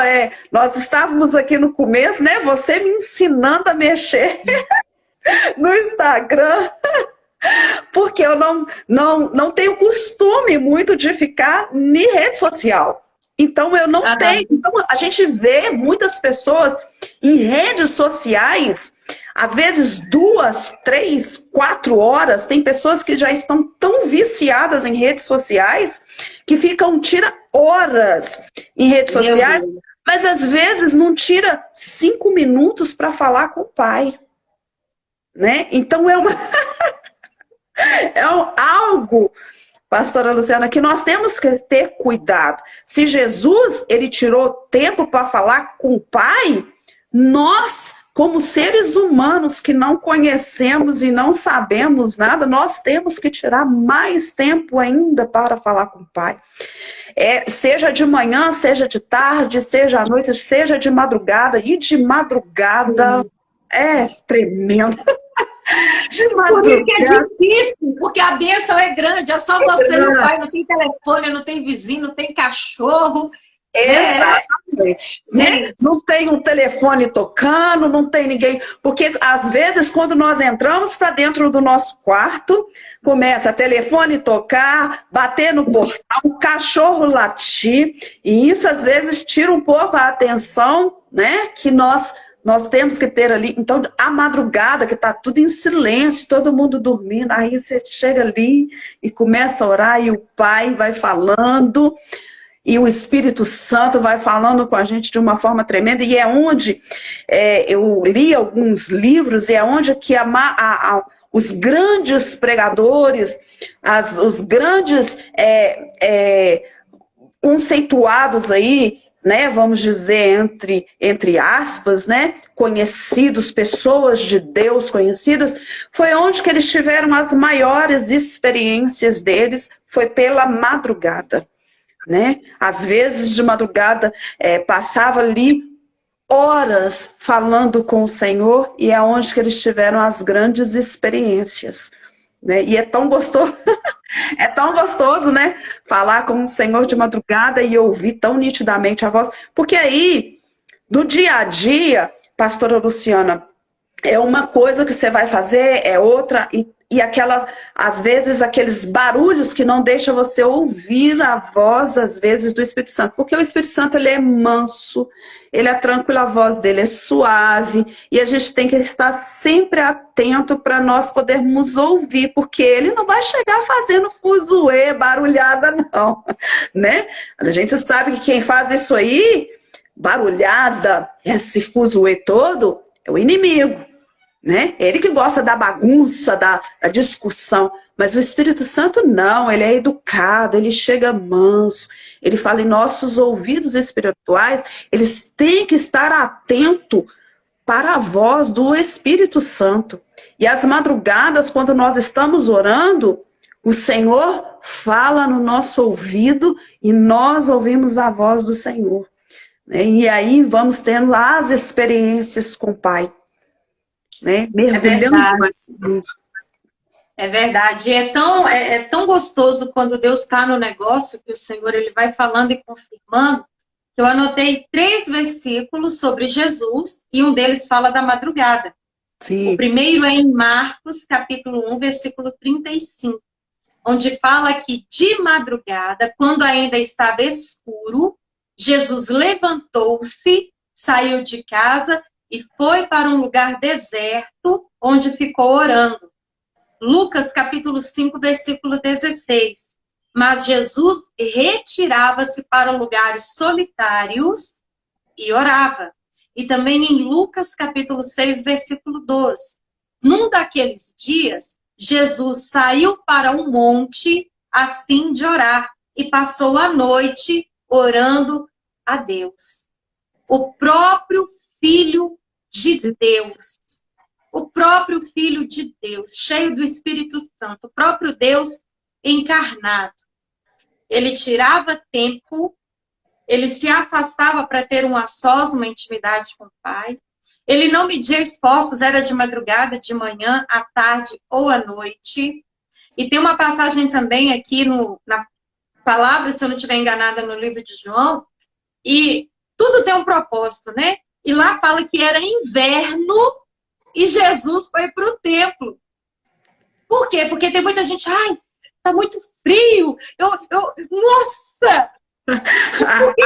nós estávamos aqui no começo, né? Você me ensinando a mexer no Instagram, porque eu não tenho costume muito de ficar em rede social. Então eu não tenho. Então, a gente vê muitas pessoas em redes sociais, às vezes 2, 3, 4 horas. Tem pessoas que já estão tão viciadas em redes sociais que tira horas em redes sociais, mas às vezes não tira 5 minutos para falar com o Pai. Né? Então algo, pastora Luciana, que nós temos que ter cuidado. Se Jesus, ele tirou tempo para falar com o Pai, nós, como seres humanos que não conhecemos e não sabemos nada, nós temos que tirar mais tempo ainda para falar com o Pai. Seja de manhã, seja de tarde, seja à noite, seja de madrugada. E de madrugada é tremendo. De Por isso que é madrugada difícil, porque a bênção é grande, é só é você e o pai, grande. não tem telefone, não tem vizinho, não tem cachorro, né? Exatamente, né? Gente, Não tem um telefone tocando, não tem ninguém, porque às vezes quando nós entramos para dentro do nosso quarto, começa telefone tocar, bater no portão, o cachorro latir, e isso às vezes tira um pouco a atenção, né? Que nós temos que ter ali. Então, a madrugada, que está tudo em silêncio, todo mundo dormindo, aí você chega ali e começa a orar, e o pai vai falando. E o Espírito Santo vai falando com a gente de uma forma tremenda, e é onde eu li alguns livros, e é onde que os grandes pregadores, os grandes conceituados aí, né, vamos dizer, entre aspas, né, conhecidos, pessoas de Deus conhecidas, foi onde que eles tiveram as maiores experiências deles, foi pela madrugada. Né? Às vezes de madrugada passava ali horas falando com o Senhor, e é onde que eles tiveram as grandes experiências, né? E é tão gostoso, é tão gostoso, né? Falar com o Senhor de madrugada e ouvir tão nitidamente a voz, porque aí no dia a dia, pastora Luciana, é uma coisa que você vai fazer, é outra, e às vezes, aqueles barulhos que não deixam você ouvir a voz, às vezes, do Espírito Santo. Porque o Espírito Santo, ele é manso, ele é tranquilo, a voz dele é suave, e a gente tem que estar sempre atento para nós podermos ouvir, porque ele não vai chegar fazendo fuzuê, barulhada, não, né? A gente sabe que quem faz isso aí, barulhada, esse fuzuê todo, é o inimigo. Né? Ele que gosta da bagunça, da discussão, mas o Espírito Santo não, ele é educado, ele chega manso, ele fala em nossos ouvidos espirituais, eles têm que estar atentos para a voz do Espírito Santo. E às madrugadas, quando nós estamos orando, o Senhor fala no nosso ouvido e nós ouvimos a voz do Senhor. Né? E aí vamos tendo as experiências com o Pai. Né? Mergulhando mais. É verdade. É tão gostoso quando Deus está no negócio, que o Senhor ele vai falando e confirmando, que eu anotei 3 versículos sobre Jesus, e um deles fala da madrugada. Sim. O primeiro é em Marcos, capítulo 1, versículo 35, onde fala que de madrugada, quando ainda estava escuro, Jesus levantou-se, saiu de casa e foi para um lugar deserto, onde ficou orando. Lucas, capítulo 5, versículo 16. Mas Jesus retirava-se para lugares solitários e orava. E também em Lucas, capítulo 6, versículo 12. Num daqueles dias, Jesus saiu para um monte a fim de orar e passou a noite orando a Deus. O próprio Filho de Deus, o próprio Filho de Deus, cheio do Espírito Santo, o próprio Deus encarnado. Ele tirava tempo, ele se afastava para ter um a sós, uma intimidade com o Pai. Ele não media esforços, era de madrugada, de manhã, à tarde ou à noite. E tem uma passagem também aqui na palavra, se eu não estiver enganada, no livro de João, e tudo tem um propósito, né? E lá fala que era inverno e Jesus foi para o templo. Por quê? Porque tem muita gente, tá muito frio, nossa!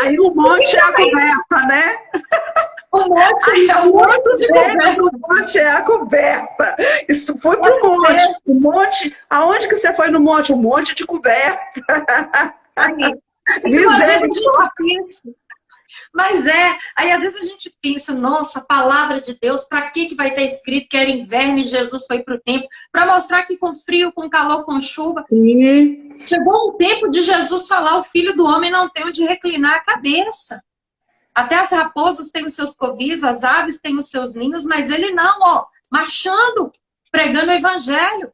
Aí o monte é a coberta, né? O monte é o monte de coberta. O monte é a coberta. Isso foi pro monte. O monte, aonde que você foi no monte? O monte de coberta. Misericórdia. Mas aí às vezes a gente pensa, nossa, a palavra de Deus, para que vai estar escrito que era inverno e Jesus foi para o templo? Para mostrar que com frio, com calor, com chuva. Sim. Chegou um tempo de Jesus falar, o Filho do Homem não tem onde reclinar a cabeça. Até as raposas têm os seus covis, as aves têm os seus ninhos, mas ele não, marchando, pregando o evangelho.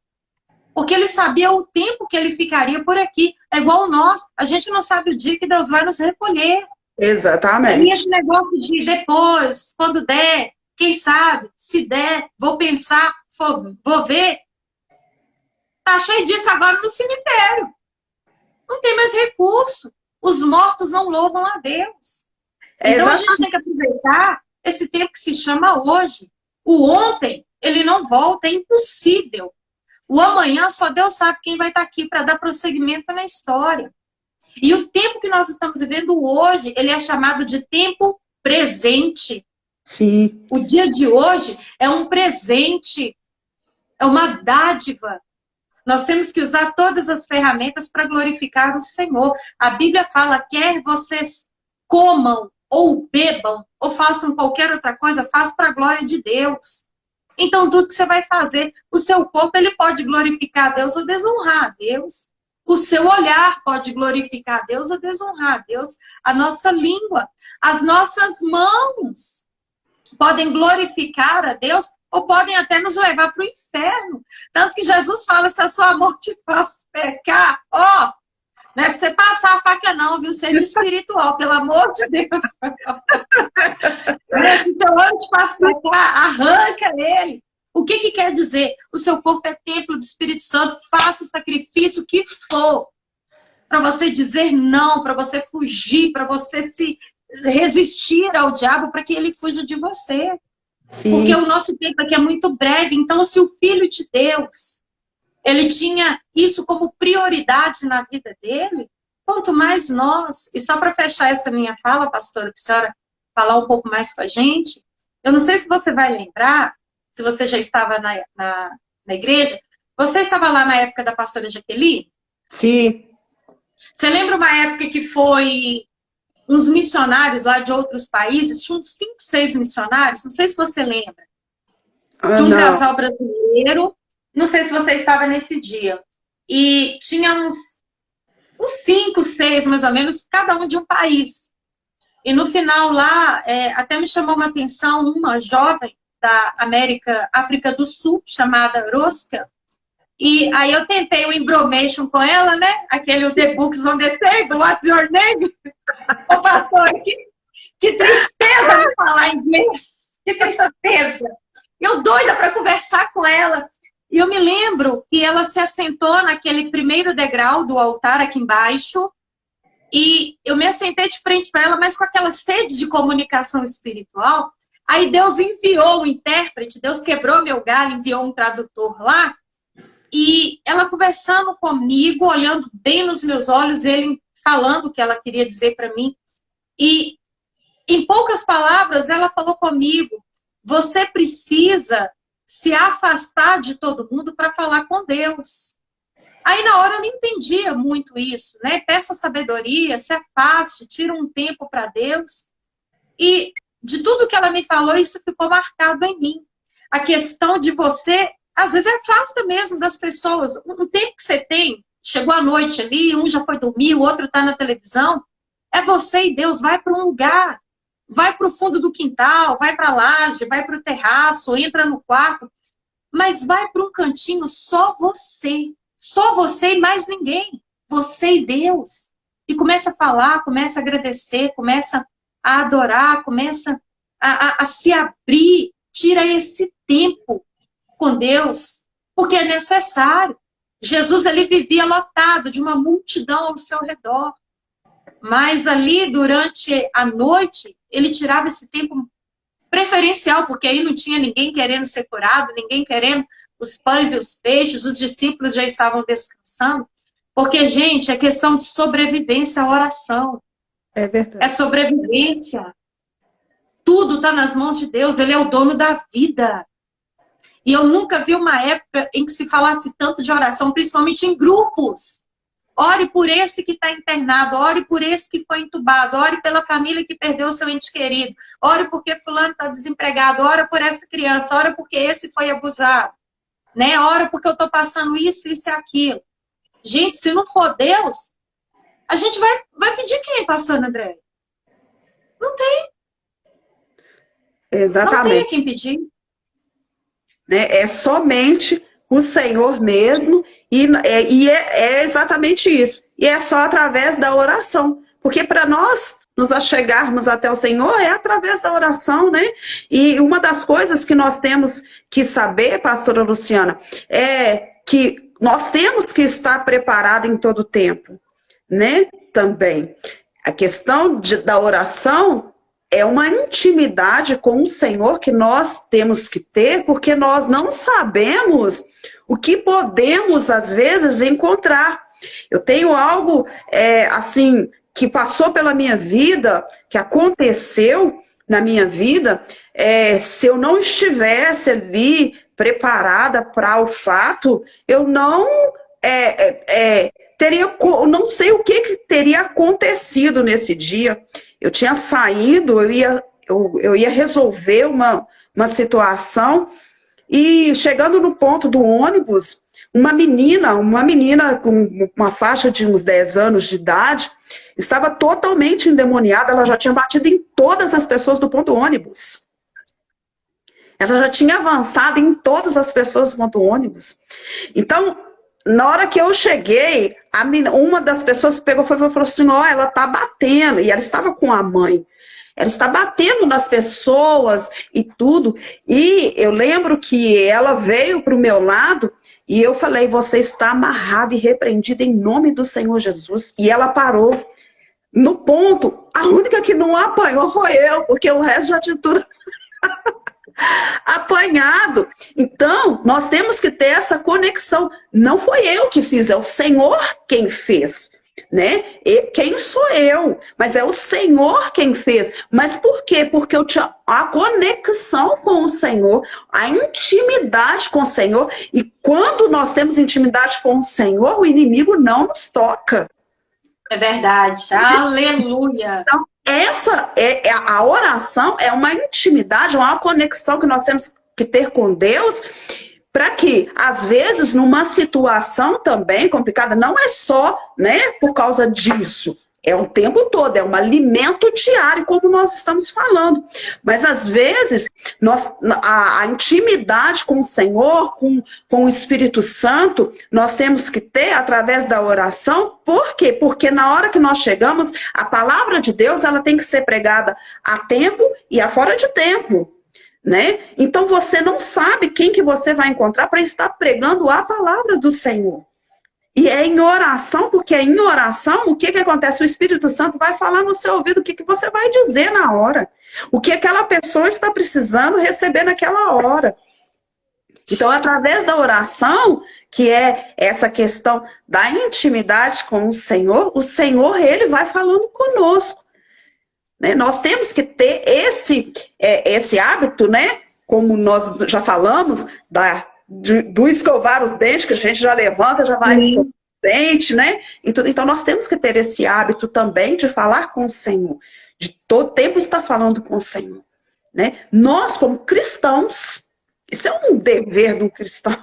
Porque ele sabia o tempo que ele ficaria por aqui. É igual nós, a gente não sabe o dia que Deus vai nos recolher. E esse Exatamente. negócio de depois, quando der, quem sabe, se der, vou pensar, vou ver, tá cheio disso agora no cemitério. Não tem mais recurso. Os mortos não louvam a Deus. Então a gente tem que aproveitar esse tempo que se chama hoje. O ontem, ele não volta, é impossível. O amanhã, só Deus sabe quem vai estar aqui para dar prosseguimento na história. E o tempo que nós estamos vivendo hoje, ele é chamado de tempo presente. Sim. O dia de hoje é um presente, é uma dádiva. Nós temos que usar todas as ferramentas para glorificar o Senhor. A Bíblia fala, quer vocês comam ou bebam, ou façam qualquer outra coisa, faça para a glória de Deus. Então, tudo que você vai fazer, o seu corpo, ele pode glorificar a Deus ou desonrar a Deus. O seu olhar pode glorificar a Deus ou desonrar a Deus. A nossa língua, as nossas mãos podem glorificar a Deus ou podem até nos levar para o inferno. Tanto que Jesus fala, se a sua mão te faz pecar, ó, não é para você passar a faca não, viu? Seja espiritual, pelo amor de Deus. Se seu olho te faz pecar, arranca ele. O que quer dizer? O seu corpo é templo do Espírito Santo, faça o sacrifício que for, para você dizer não, para você fugir, para você se resistir ao diabo, para que ele fuja de você. Sim. Porque o nosso tempo aqui é muito breve. Então, se o Filho de Deus, ele tinha isso como prioridade na vida dele, quanto mais nós. E só para fechar essa minha fala, pastora, que a senhora falar um pouco mais com a gente, eu não sei se você vai lembrar, se você já estava na igreja, você estava lá na época da pastora Jaqueline? Sim. Você lembra uma época que foi uns missionários lá de outros países, tinha uns 5, 6 missionários, não sei se você lembra, de um casal brasileiro, não sei se você estava nesse dia, e tinha uns 5, 6 mais ou menos, cada um de um país. E no final lá, até me chamou uma atenção uma jovem da África do Sul, chamada Rosca, e aí eu tentei o embromation com ela, né? Aquele The Books on the Table, What's Your Name? Ô pastor, que tristeza de falar inglês, que tristeza. Eu doida para conversar com ela. E eu me lembro que ela se assentou naquele primeiro degrau do altar aqui embaixo, e eu me assentei de frente para ela, mas com aquela sede de comunicação espiritual. Aí Deus enviou um intérprete, Deus quebrou meu galho, enviou um tradutor lá, e ela conversando comigo, olhando bem nos meus olhos, ele falando o que ela queria dizer para mim. E, em poucas palavras, ela falou comigo, você precisa se afastar de todo mundo para falar com Deus. Aí, na hora, eu não entendia muito isso, né? Peça sabedoria, se afaste, tira um tempo para Deus. E, de tudo que ela me falou, isso ficou marcado em mim. A questão de você, às vezes, afasta mesmo das pessoas. Um tempo que você tem, chegou a noite ali, um já foi dormir, o outro está na televisão. É você e Deus, vai para um lugar. Vai para o fundo do quintal, vai para a laje, vai para o terraço, entra no quarto. Mas vai para um cantinho só você. Só você e mais ninguém. Você e Deus. E começa a falar, começa a agradecer, começa a adorar, começa a se abrir. Tira esse tempo com Deus, porque é necessário. Jesus, ele vivia lotado de uma multidão ao seu redor. Mas ali, durante a noite, ele tirava esse tempo preferencial, porque aí não tinha ninguém querendo ser curado, ninguém querendo os pães e os peixes, os discípulos já estavam descansando. Porque, gente, é questão de sobrevivência a oração. É verdade. É sobrevivência. Tudo está nas mãos de Deus, ele é o dono da vida. E eu nunca vi uma época em que se falasse tanto de oração, principalmente em grupos. Ore por esse que está internado, ore por esse que foi entubado, ore pela família que perdeu o seu ente querido, ore porque fulano está desempregado, ore por essa criança, ore porque esse foi abusado, né? Ore porque eu estou passando isso e aquilo. Gente, se não for Deus, a gente vai pedir quem, pastor André? Não tem. Exatamente. Não tem a quem pedir. Né? É somente o Senhor mesmo, é exatamente isso. E é só através da oração. Porque para nós nos achegarmos até o Senhor é através da oração, né? E uma das coisas que nós temos que saber, pastora Luciana, é que nós temos que estar preparados em todo tempo, né? Também. A questão da oração é uma intimidade com o Senhor que nós temos que ter, porque nós não sabemos o que podemos, às vezes, encontrar. Eu tenho algo, assim, que passou pela minha vida, que aconteceu na minha vida, se eu não estivesse ali preparada para o fato, eu não não sei o que teria acontecido nesse dia. Eu tinha saído, eu ia resolver uma situação, e chegando no ponto do ônibus, uma menina com uma faixa de uns 10 anos de idade, estava totalmente endemoniada, ela já tinha batido em todas as pessoas do ponto ônibus. Ela já tinha avançado em todas as pessoas do ponto ônibus. Então, na hora que eu cheguei, uma das pessoas pegou e falou assim, ela tá batendo, e ela estava com a mãe. Ela está batendo nas pessoas e tudo. E eu lembro que ela veio para o meu lado e eu falei, você está amarrada e repreendida em nome do Senhor Jesus. E ela parou. No ponto, a única que não apanhou foi eu, porque o resto já tinha tudo apanhado. Então, nós temos que ter essa conexão. Não foi eu que fiz, é o Senhor quem fez. Né? Quem sou eu? Mas é o Senhor quem fez. Mas por quê? Porque eu tinha a conexão com o Senhor, a intimidade com o Senhor. E quando nós temos intimidade com o Senhor, o inimigo não nos toca. É verdade. Aleluia. Então, essa a oração é uma intimidade, uma conexão que nós temos que ter com Deus. Para que, às vezes, numa situação também complicada, não é só, né, por causa disso. É o tempo todo, é um alimento diário, como nós estamos falando. Mas, às vezes, a intimidade com o Senhor, com o Espírito Santo, nós temos que ter através da oração. Por quê? Porque na hora que nós chegamos, a palavra de Deus ela tem que ser pregada a tempo e a fora de tempo. Né? Então você não sabe quem que você vai encontrar para estar pregando a palavra do Senhor. E é em oração, porque em oração, o que acontece? O Espírito Santo vai falar no seu ouvido o que você vai dizer na hora. O que aquela pessoa está precisando receber naquela hora. Então, através da oração, que é essa questão da intimidade com o Senhor, ele vai falando conosco. Né? Nós temos que ter esse hábito, né? Como nós já falamos, do escovar os dentes, que a gente já levanta, já vai escovar os dentes, né? Então nós temos que ter esse hábito também de falar com o Senhor, de todo tempo estar falando com o Senhor. Né? Nós, como cristãos, isso é um dever de um cristão,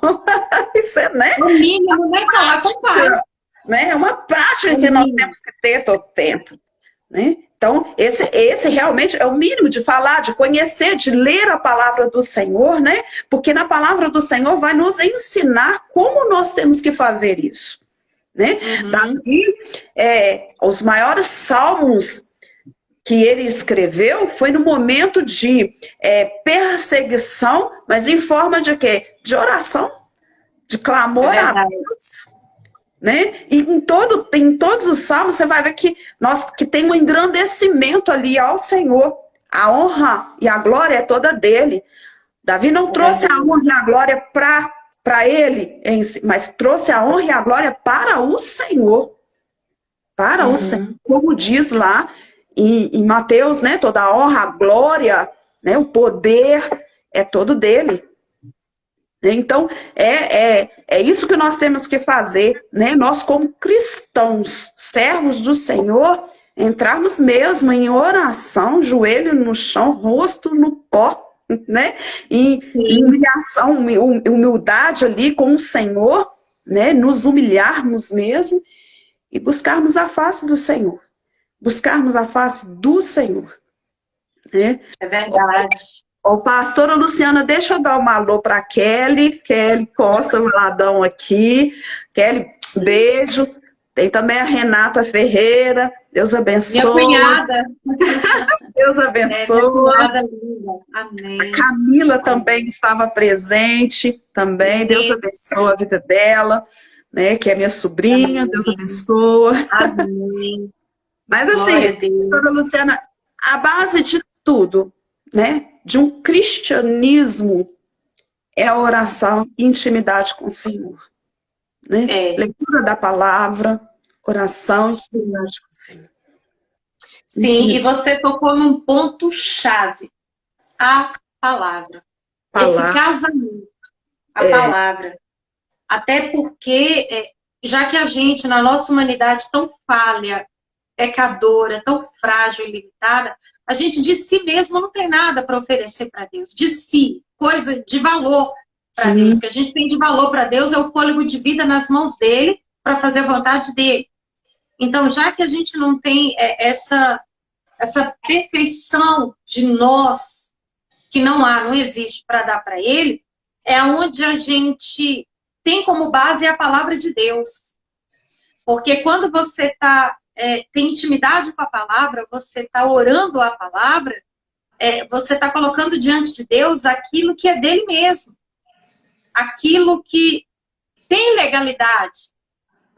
isso é, né? O mínimo, né? Falar com o Pai. Né? É uma prática que nós temos que ter todo tempo. Né? Então, esse realmente é o mínimo de falar, de conhecer, de ler a palavra do Senhor, né? Porque na palavra do Senhor vai nos ensinar como nós temos que fazer isso. Né? Davi, os maiores salmos que ele escreveu foi no momento de perseguição, mas em forma de quê? De oração, de clamor a Deus. Né? E em todos os salmos você vai ver que tem um engrandecimento ali ao Senhor. A honra e a glória é toda dele. Davi não trouxe a honra e a glória para ele, mas trouxe a honra e a glória para o Senhor. Para o Senhor, como diz lá em Mateus, né? Toda a honra, a glória, né? O poder é todo dele. Então, é isso que nós temos que fazer, né? Nós, como cristãos, servos do Senhor, entrarmos mesmo em oração, joelho no chão, rosto no pó, né? Em humilhação, humildade ali com o Senhor, né? Nos humilharmos mesmo e buscarmos a face do Senhor. Buscarmos a face do Senhor. Né? É verdade. Ô, pastora Luciana, deixa eu dar um alô para Kelly Costa Valadão aqui. Kelly, beijo. Tem também a Renata Ferreira. Deus Minha abençoe. cunhada. Deus Minha abençoe. cunhada linda. Amém. A Camila também estava presente, também. Deus abençoe a vida dela, né? Que é minha sobrinha. Amém. Deus abençoe. Amém. Mas Glória a assim, Deus. pastora Luciana, a base de tudo, né? De um cristianismo é a oração e intimidade com o Senhor. Né? Leitura da palavra, oração e intimidade com o Senhor. Sim, e você tocou num ponto-chave. A palavra. Esse casamento. A palavra. Até porque, já que a gente, na nossa humanidade tão falha, pecadora, tão frágil e limitada, a gente de si mesmo não tem nada para oferecer para Deus. De si, coisa de valor para Deus. O que a gente tem de valor para Deus é o fôlego de vida nas mãos dele para fazer a vontade dele. Então, já que a gente não tem essa perfeição de nós, que não existe para dar para ele, é onde a gente tem como base a palavra de Deus. Porque quando você tem intimidade com a palavra, você está orando a palavra, você está colocando diante de Deus aquilo que é dele mesmo. Aquilo que tem legalidade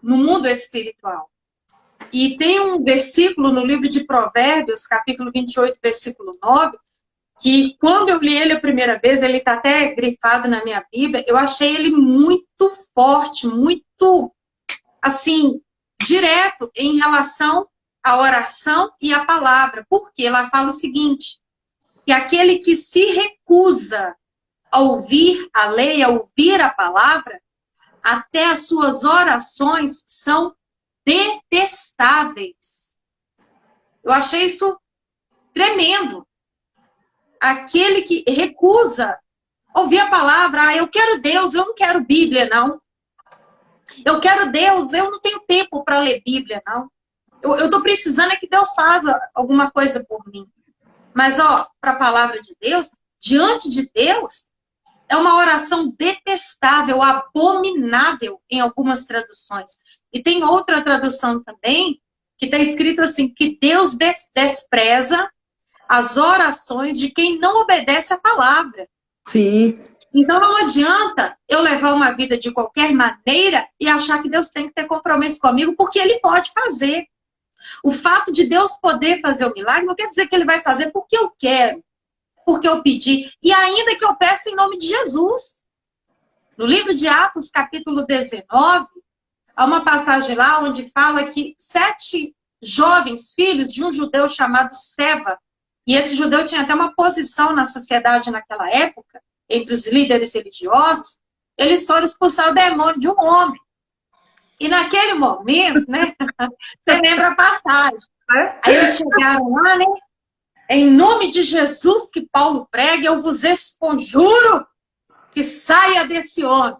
no mundo espiritual. E tem um versículo no livro de Provérbios, capítulo 28, versículo 9, que quando eu li ele a primeira vez, ele está até grifado na minha Bíblia, eu achei ele muito forte, muito, assim, direto em relação à oração e à palavra. Porque ela fala o seguinte, que aquele que se recusa a ouvir a lei, a ouvir a palavra, até as suas orações são detestáveis. Eu achei isso tremendo. Aquele que recusa ouvir a palavra, eu quero Deus, eu não quero Bíblia, não. Eu quero Deus, eu não tenho tempo para ler Bíblia, não. Eu estou precisando que Deus faça alguma coisa por mim. Mas, para a palavra de Deus, diante de Deus, é uma oração detestável, abominável em algumas traduções. E tem outra tradução também, que está escrito assim, que Deus despreza as orações de quem não obedece à palavra. Sim. Então não adianta eu levar uma vida de qualquer maneira e achar que Deus tem que ter compromisso comigo, porque Ele pode fazer. O fato de Deus poder fazer o milagre não quer dizer que Ele vai fazer porque eu quero, porque eu pedi, e ainda que eu peça em nome de Jesus. No livro de Atos, capítulo 19, há uma passagem lá onde fala que 7 jovens filhos de um judeu chamado Seva, e esse judeu tinha até uma posição na sociedade naquela época, entre os líderes religiosos, eles foram expulsar o demônio de um homem. E naquele momento, né, você lembra a passagem. Aí eles chegaram lá, né, em nome de Jesus que Paulo prega, eu vos esconjuro que saia desse homem.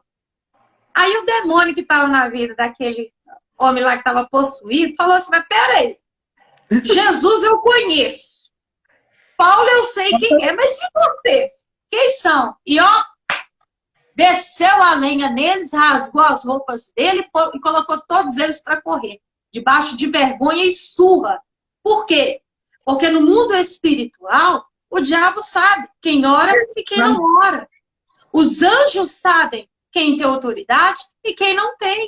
Aí o demônio que estava na vida daquele homem lá que estava possuído, falou assim, mas peraí, Jesus eu conheço, Paulo eu sei quem é, mas e vocês? Quem são? E desceu a lenha neles, rasgou as roupas dele e colocou todos eles para correr, debaixo de vergonha e surra. Por quê? Porque no mundo espiritual, o diabo sabe quem ora e quem não ora. Os anjos sabem quem tem autoridade e quem não tem.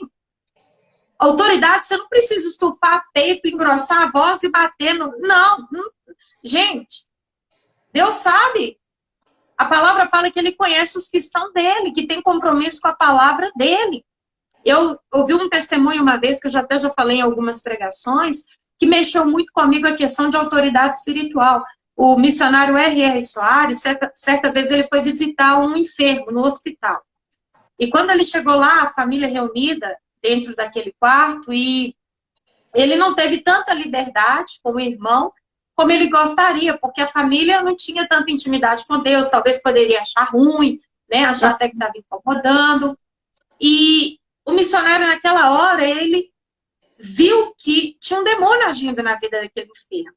Autoridade, você não precisa estufar peito, engrossar a voz e bater no... Não. Gente, Deus sabe. A palavra fala que Ele conhece os que são dele, que tem compromisso com a palavra dele. Eu ouvi um testemunho uma vez, que eu até já falei em algumas pregações, que mexeu muito comigo a questão de autoridade espiritual. O missionário R.R. Soares, certa vez ele foi visitar um enfermo no hospital. E quando ele chegou lá, a família reunida dentro daquele quarto, e ele não teve tanta liberdade como irmão, como ele gostaria, porque a família não tinha tanta intimidade com Deus, talvez poderia achar ruim, né? Achar até que estava incomodando. E o missionário, naquela hora, ele viu que tinha um demônio agindo na vida daquele enfermo.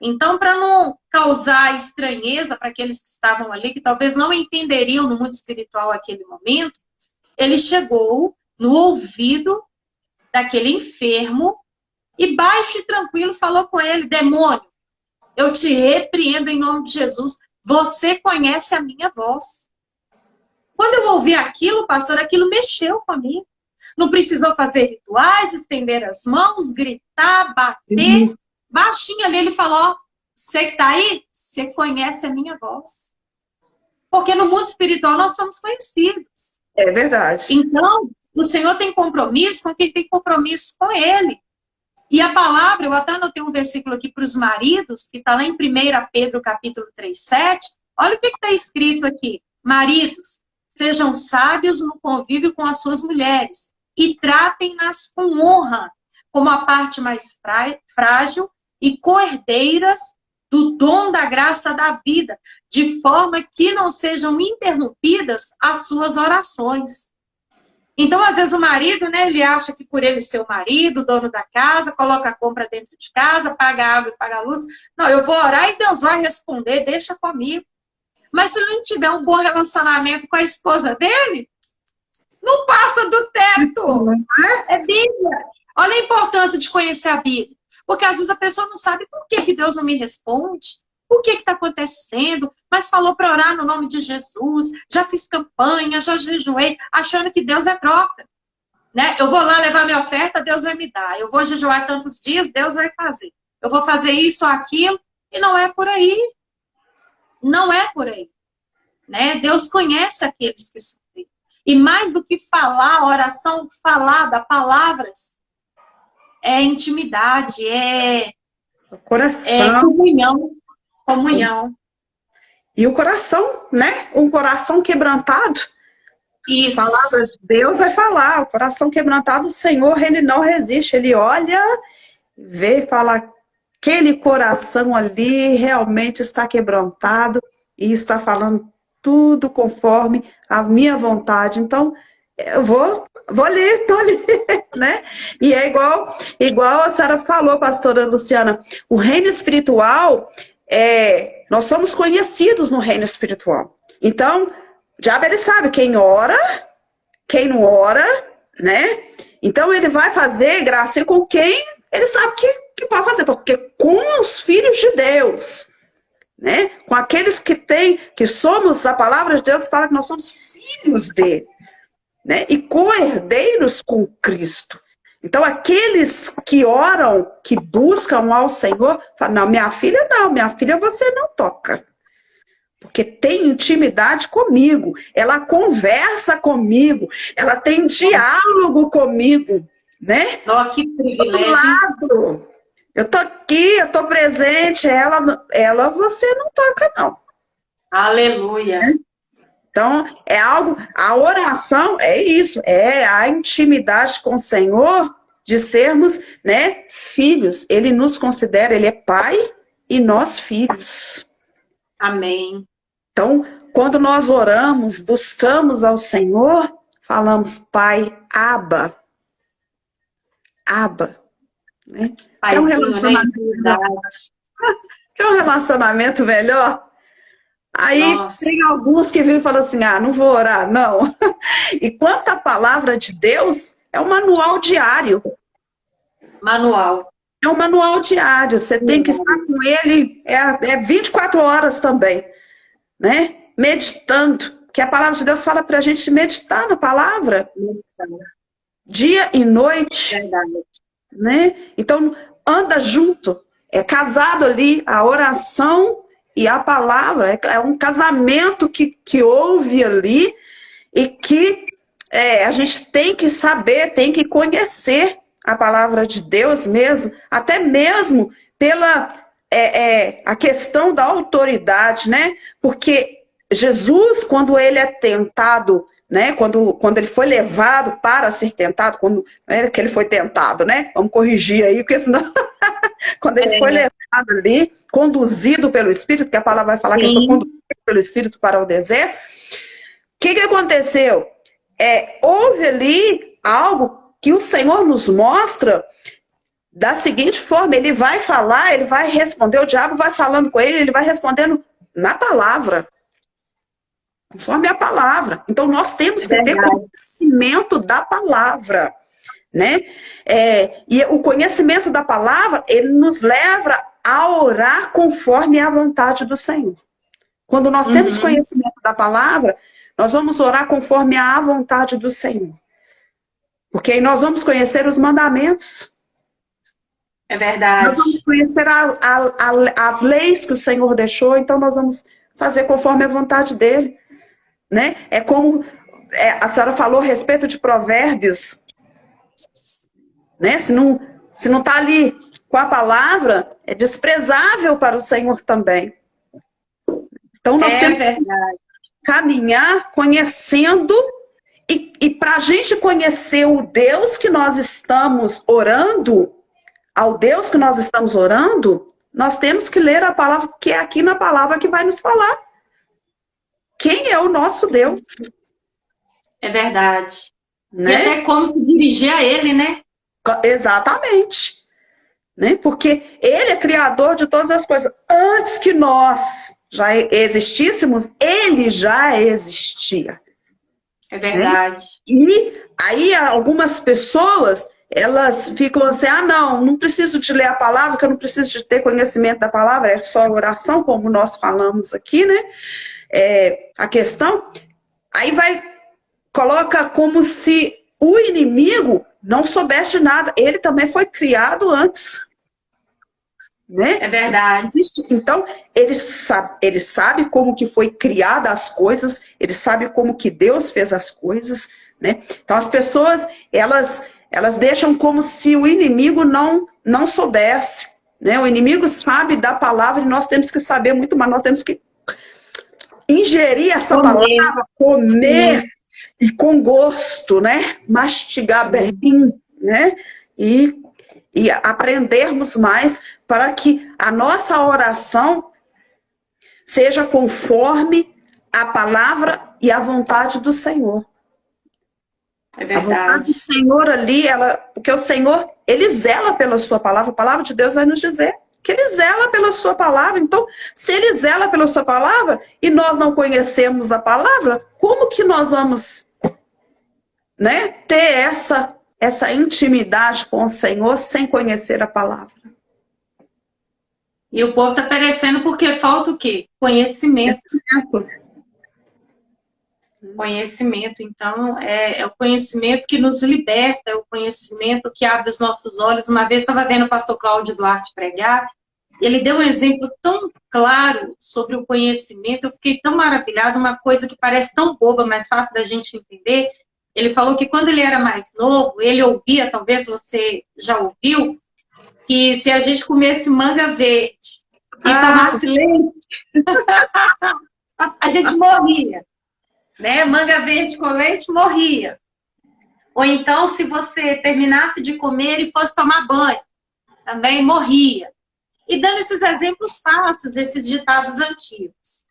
Então, para não causar estranheza para aqueles que estavam ali, que talvez não entenderiam no mundo espiritual aquele momento, ele chegou no ouvido daquele enfermo e baixo e tranquilo falou com ele: demônio, eu te repreendo em nome de Jesus, você conhece a minha voz. Quando eu ouvi aquilo, pastor, aquilo mexeu comigo. Não precisou fazer rituais, estender as mãos, gritar, bater. Baixinho ali, ele falou: você que está aí, você conhece a minha voz. Porque no mundo espiritual nós somos conhecidos. É verdade. Então, o Senhor tem compromisso com quem tem compromisso com Ele. E a palavra, eu até anotei um versículo aqui para os maridos, que está lá em 1 Pedro, capítulo 3:7. Olha o que está escrito aqui. Maridos, sejam sábios no convívio com as suas mulheres e tratem-nas com honra, como a parte mais frágil e coerdeiras do dom da graça da vida, de forma que não sejam interrompidas as suas orações. Então, às vezes, o marido, né, ele acha que por ele ser o marido, dono da casa, coloca a compra dentro de casa, paga a água e paga a luz. Não, eu vou orar e Deus vai responder, deixa comigo. Mas se ele não tiver um bom relacionamento com a esposa dele, não passa do teto. É Bíblia. Olha a importância de conhecer a Bíblia. Porque às vezes a pessoa não sabe por que Deus não me responde, o que está acontecendo, mas falou para orar no nome de Jesus, já fiz campanha, já jejuei, achando que Deus é troca. Né? Eu vou lá levar minha oferta, Deus vai me dar. Eu vou jejuar tantos dias, Deus vai fazer. Eu vou fazer isso ou aquilo, e não é por aí. Não é por aí. Né? Deus conhece aqueles que são dele. E mais do que falar, oração falada, palavras, é intimidade, é comunhão. Comunhão. E o coração, né? Um coração quebrantado. Isso. A palavra de Deus vai falar. O coração quebrantado, o Senhor, ele não resiste. Ele olha, vê e fala: aquele coração ali realmente está quebrantado e está falando tudo conforme a minha vontade. Então, eu vou ler, tô ali, né? E é igual a senhora falou, pastora Luciana, o reino espiritual, nós somos conhecidos no reino espiritual. Então, o diabo, ele sabe quem ora, quem não ora, né? Então, ele vai fazer graça com quem ele sabe que pode fazer, porque com os filhos de Deus, né? Com aqueles que somos, a palavra de Deus fala que nós somos filhos dele. Né? E co-herdeiros com Cristo. Então, aqueles que oram, que buscam ao Senhor, falam: não, minha filha você não toca. Porque tem intimidade comigo, ela conversa comigo, ela tem diálogo comigo, né? Oh, que privilégio. Do lado. Eu tô aqui, eu tô presente, ela você não toca, não. Aleluia. Então, é algo, a oração é isso, é a intimidade com o Senhor, de sermos, né, filhos. Ele nos considera, ele é pai e nós filhos. Amém. Então, quando nós oramos, buscamos ao Senhor, falamos: Pai, Abba. Abba. Né? Paizinho, é um relacionamento, né? Quer um relacionamento melhor? Aí Nossa. Tem alguns que vêm e falam assim: não vou orar, não. E quanto à palavra de Deus, é um manual diário. Manual. É um manual diário, você tem que estar com ele, 24 horas também, né? Meditando, que a palavra de Deus fala para a gente meditar na palavra. Dia e noite. Verdade. Né? Então, anda junto, é casado ali, a oração e a palavra, é um casamento que houve ali e que a gente tem que saber, tem que conhecer a palavra de Deus mesmo, até mesmo pela a questão da autoridade, né? Porque Jesus, quando ele é tentado, né? Quando ele foi levado para ser tentado, quando não era que ele foi tentado, né? Vamos corrigir aí, porque senão... Quando ele foi levado ali, conduzido pelo Espírito, porque a palavra vai falar que ele foi conduzido pelo Espírito para o deserto, o que aconteceu? Houve ali algo que o Senhor nos mostra da seguinte forma, ele vai falar, ele vai responder, o diabo vai falando com ele vai respondendo na palavra, conforme a palavra. Então, nós temos que ter conhecimento da palavra, né? E o conhecimento da palavra, ele nos leva a orar conforme a vontade do Senhor. Quando nós temos conhecimento da palavra, nós vamos orar conforme a vontade do Senhor. Porque aí nós vamos conhecer os mandamentos. É verdade. Nós vamos conhecer as leis que o Senhor deixou, então nós vamos fazer conforme a vontade dele. Né? É como a senhora falou a respeito de provérbios. Né? Se não está ali com a palavra, é desprezável para o Senhor também. Então nós temos que caminhar conhecendo, e para a gente conhecer o Deus que nós estamos orando, ao Deus que nós estamos orando, nós temos que ler a palavra, porque é aqui na palavra que vai nos falar quem é o nosso Deus. É verdade. Né? E até como se dirigir a ele, né? Exatamente. Né? Porque ele é criador de todas as coisas. Antes que nós já existíssemos, ele já existia. É verdade. Né? E aí algumas pessoas, elas ficam assim, não preciso de ler a palavra, que eu não preciso de ter conhecimento da palavra, é só oração, como nós falamos aqui, né? A questão, aí coloca como se o inimigo não soubesse nada, ele também foi criado antes. Né? É verdade. Então, ele sabe como que foi criada as coisas, ele sabe como que Deus fez as coisas, né? Então, as pessoas, elas deixam como se o inimigo não soubesse, né? O inimigo sabe da palavra e nós temos que saber muito, mas nós temos que ingerir essa palavra, comer e com gosto, né? Mastigar bem, né? E aprendermos mais para que a nossa oração seja conforme a palavra e a vontade do Senhor. É verdade. A vontade do Senhor ali, porque o Senhor, ele zela pela sua palavra. A palavra de Deus vai nos dizer que ele zela pela sua palavra. Então, se ele zela pela sua palavra e nós não conhecemos a palavra, como que nós vamos, né, ter essa intimidade com o Senhor sem conhecer a palavra? E o povo está perecendo porque falta o quê? Conhecimento. Conhecimento. Então, é o conhecimento que nos liberta, é o conhecimento que abre os nossos olhos. Uma vez estava vendo o pastor Cláudio Duarte pregar, ele deu um exemplo tão claro sobre o conhecimento, eu fiquei tão maravilhada, uma coisa que parece tão boba, mas fácil da gente entender. Ele falou que quando ele era mais novo, ele ouvia, talvez você já ouviu, que se a gente comesse manga verde e tomasse leite, a gente morria. Né? Manga verde com leite, morria. Ou então, se você terminasse de comer e fosse tomar banho, também morria. E dando esses exemplos fáceis, esses ditados antigos.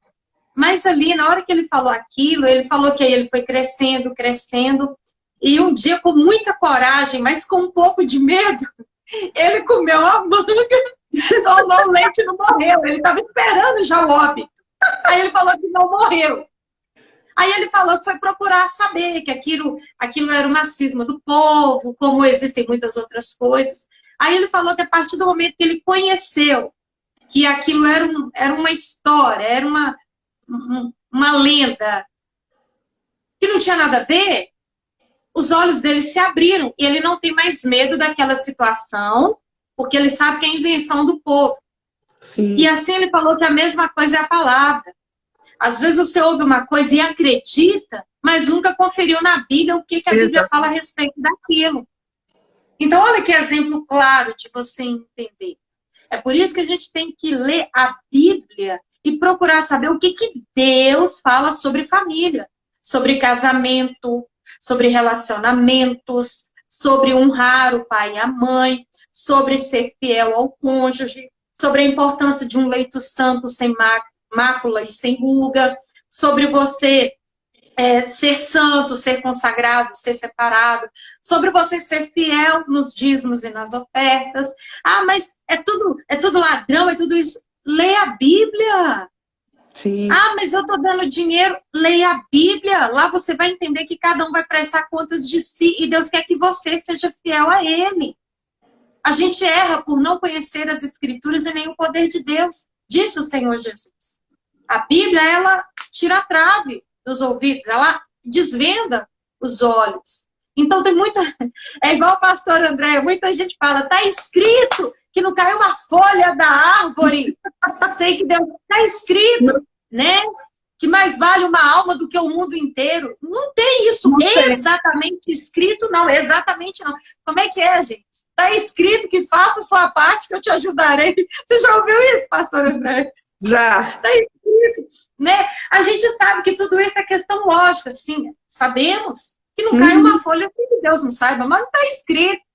Mas ali, na hora que ele falou aquilo, ele falou que aí ele foi crescendo, crescendo, e um dia, com muita coragem, mas com um pouco de medo, ele comeu a manga, tomou leite e não morreu. Ele estava esperando já o óbito. Aí ele falou que não morreu. Aí ele falou que foi procurar saber que aquilo era uma cisma do povo, como existem muitas outras coisas. Aí ele falou que a partir do momento que ele conheceu que aquilo era uma história, era uma lenda, que não tinha nada a ver, os olhos dele se abriram e ele não tem mais medo daquela situação, porque ele sabe que é a invenção do povo. Sim. E assim ele falou que a mesma coisa é a palavra. Às vezes você ouve uma coisa e acredita, mas nunca conferiu na Bíblia o que a Bíblia fala a respeito daquilo. Então, olha que exemplo claro de você entender. É por isso que a gente tem que ler a Bíblia e procurar saber o que Deus fala sobre família, sobre casamento, sobre relacionamentos, sobre honrar o pai e a mãe, sobre ser fiel ao cônjuge, sobre a importância de um leito santo sem mácula e sem ruga, sobre você ser santo, ser consagrado, ser separado, sobre você ser fiel nos dízimos e nas ofertas. Ah, mas é tudo ladrão, é tudo isso. Leia a Bíblia. Sim. Ah, mas eu estou dando dinheiro. Leia a Bíblia. Lá você vai entender que cada um vai prestar contas de si e Deus quer que você seja fiel a Ele. A gente erra por não conhecer as Escrituras e nem o poder de Deus, disse o Senhor Jesus. A Bíblia, ela tira a trave dos ouvidos, ela desvenda os olhos. Então tem muita... É igual o pastor André, muita gente fala, está escrito que não caiu uma folha da árvore. Sei que Deus... Está escrito, né? Que mais vale uma alma do que o mundo inteiro. Não tem isso exatamente escrito, não. Exatamente não. Como é que é, gente? Está escrito que faça a sua parte que eu te ajudarei. Você já ouviu isso, pastor André? Já. Está escrito, né? A gente sabe que tudo isso é questão lógica, sim. Sabemos que não cai uma folha que Deus não saiba, mas não está escrito.